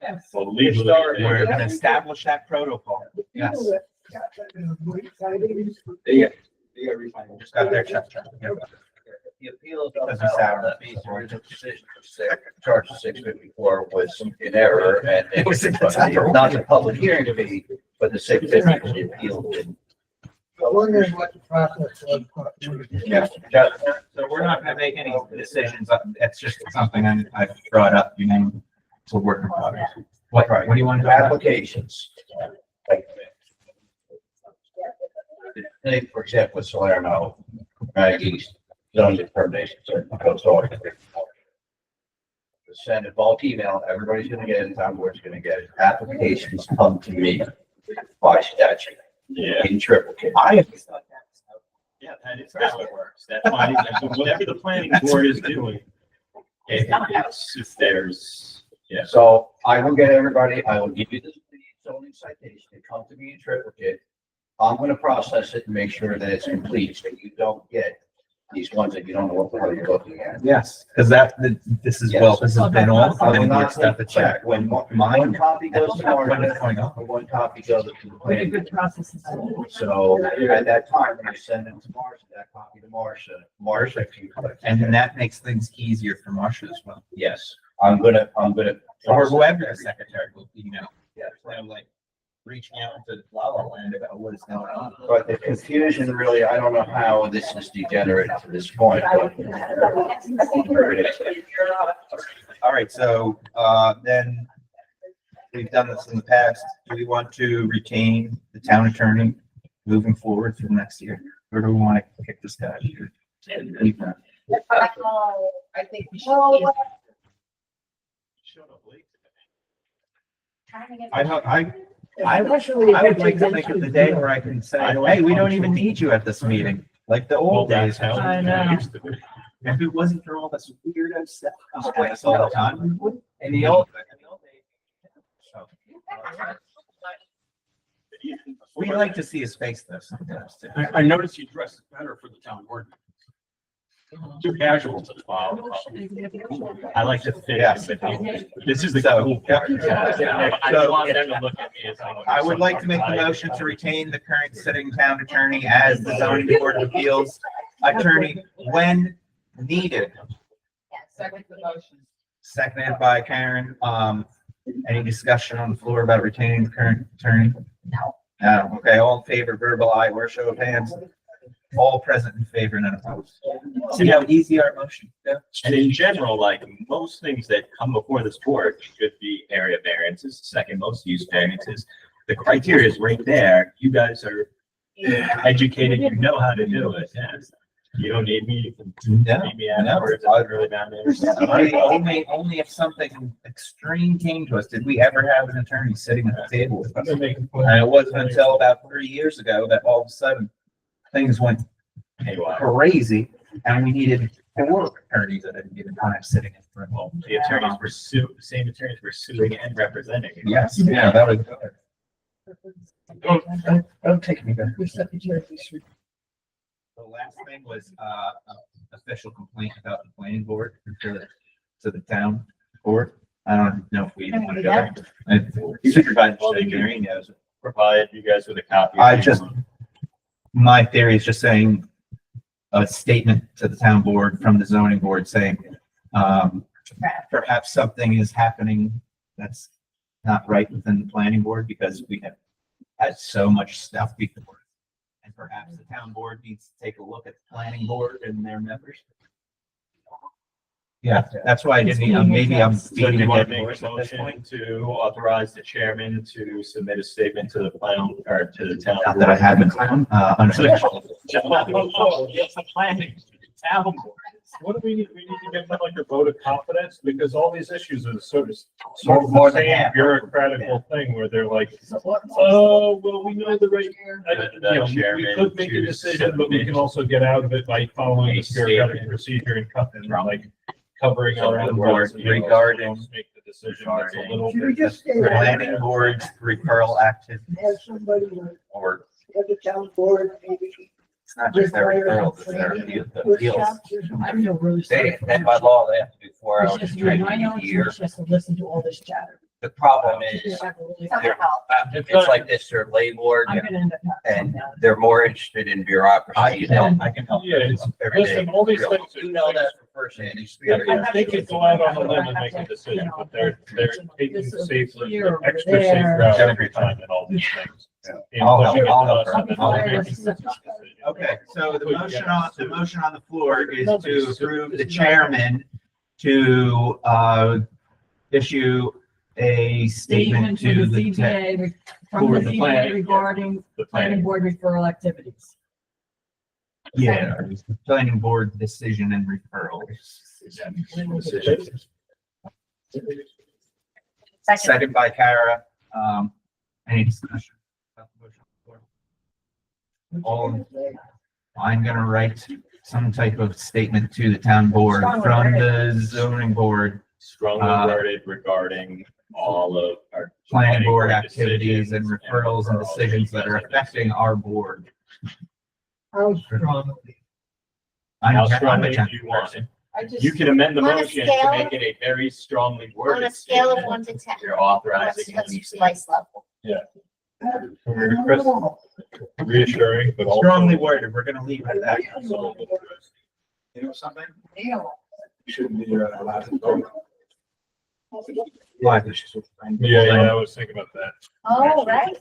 that? So legally. We're gonna establish that protocol. The Yes. people that got that, white side is- They got refunded. Just got their check. The appeal Because it's our- the decision for charge 654 was in error and It was in the but title. not the public hearing fee, but the 650 was the appeal. didn't. I'm wondering what the process was. Yeah. So we're not gonna make any decisions. It's just something I brought up, we're working on it. What do you want to do? Applications. Like, for example, with Salerno, East, zoning determination, certain coast order. Send a bulk email, everybody's gonna get it, town board's gonna get it. Applications come to me by statute Yeah. in triplicate. Yeah, that is how it works. That's why, whatever the planning board is doing, if there's, yeah. So I will get everybody, I will give you the zoning citation, it comes to me in triplicate. I'm gonna process it and make sure that it's complete, so you don't get these ones that you don't know what the hell you're looking at. Yes, because this is, well, this has been all I will planning board not stuff to check. when one copy goes to When it's going Martha, on. one copy goes to the planning. board. process. So at that time, when you send them to Marcia, that copy to Marcia can collect. And then that makes things easier for Marcia as well. Yes, I'm gonna. Or whoever the secretary will be, Yeah. like reaching out to La La Land about what is going on. But the confusion really, I don't know how this is degenerated to this point, but. All right, so, then we've done this in the past. Do we want to retain the town attorney moving forward for the next year? Or do we want to kick this guy? I think we should. I would like to think of the day where I can say, hey, we don't even need you at this meeting, like the old days. I know. If it wasn't for all this weirdo stuff comes at us all the time. In the old days. So, we like to see his face though sometimes too. I noticed you dressed better for the town board. Too casual. I like to fit Yeah. in with them. This is the So, cool part. yeah. I don't want them to look at me as. I would like to make the motion to retain the current sitting town attorney as the zoning board of appeals attorney when needed. Second the motion. Seconded by Karen. Any discussion on the floor about retaining the current attorney? No. Okay, all in favor, verbal aye or show of hands. All present in favor, none opposed. See how easy our motion is? And in general, like most things that come before this board should be area variances, second most use variances. The criteria is right there. You guys are educated, you know how to do it. Yeah. You don't need me. You can Yeah. meet me afterwards. It's really not Only if something extreme came to us, did we ever have an attorney sitting at the table with us? And it wasn't until about 3 years ago that all of a sudden things went Haywire. crazy and we needed 4 attorneys at a given time sitting in front. Well, the attorneys were the same attorneys were suing and representing. Yes, yeah, that was. Don't take me there. The last thing was, official complaint about the planning board to the town board. I don't know if we even want to go there. Supervisor Shagari knows. Provide you guys with a copy. My theory is just saying a statement to the town board from the zoning board saying, perhaps something is happening that's not right within the planning board because we have had so much stuff before. And perhaps the town board needs to take a look at the planning board and their members. Yeah, that's why I didn't, maybe I'm So do beating you a want dead to make horse a at this motion point. to authorize the chairman to submit a statement to the plan or to the town? Not that I haven't, unofficial. Yes, I'm planning. Town board. What do we need? We need to get like a vote of confidence because all these issues are sort of More the than same half. bureaucratical thing where they're like, oh, well, we know the right. The We chairman could make a to decision, but we submit can also get out of it by following a the bureaucratic statement procedure and cutting, from like covering our own. board rights and being able to regarding- Make the decision that's a little Should we bit. just say Planning board referral active have somebody, like, or have the town board maybe? it's not just their referral, it's their appeals. Workshops or something? I feel really They, sorry. for and them. by law, they have to do 4 It's hours just of when I training know a it's year. just to listen to all this chatter. The problem is, It's not gonna help. it's like this, they're lay board I'm gonna end up. and they're more interested in bureaucracy than. I can help. Yeah, it's, every day. listen, all these things. are- You know that for firsthand. They could go out on a limb and make a decision, but they're taking safe, Here, extra over safe there. route every time and all these things. And I'll pushing it to help us her. and then I'll making help a decision. Okay, so the motion on the floor is to approve the chairman to, issue a statement to the ZBA, from for the the plan- ZBA regarding The planning board referral activities. yeah, planning board decision and referrals. Second. Second by Kara. Any discussion? about the motion on the floor? I'm gonna write some type of statement to the town board from the zoning board, Strongly Uh, worded regarding all of our. planning board activities decisions and referrals and decisions that are affecting our board. How strongly? I'm How I'm a strongly do gentle you want person. it? I just. You can amend the On a motion to scale- make it a very strongly worded. On a scale of statement. 1 to 10. You're authorizing. What's the spice level? Reassuring, but also. Strongly worded, we're gonna leave it at that. You know something? You shouldn't be allowed to vote. Why? Yeah, I was thinking about that. Oh, right.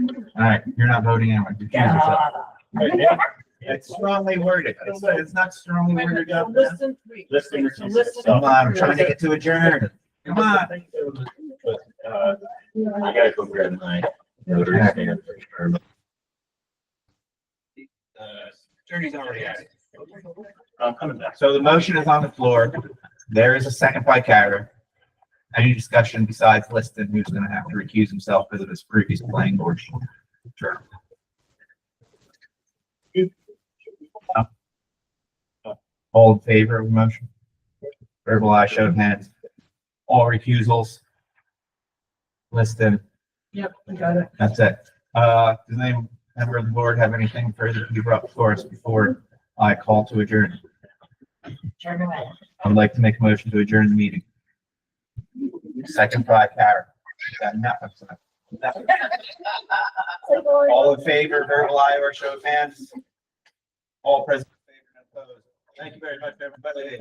All right, you're not voting anyway. Recuse yourself. It's strongly worded. It's not strongly worded. So listen, Listen, so recuse listen. Come on, I'm trying to get to adjourn. Come on. But, I gotta go grab my notary stamp. Attorney's already at it. I'm coming back. So the motion is on the floor. There is a second by Kara. Any discussion besides Liston, who's gonna have to recuse himself because of his previous planning board term? All in favor of the motion? Verbal eye, show of hands. All recusals? Liston, Yep, I got it. that's it. Does any member of the board have anything further to be brought before us before I call to adjourn? Turn away. I would like to make a motion to adjourn the meeting. Second by Kara. Got enough of that. Enough. All in favor, verbal eye or show of hands? All present in favor and opposed. Thank you very much, everybody.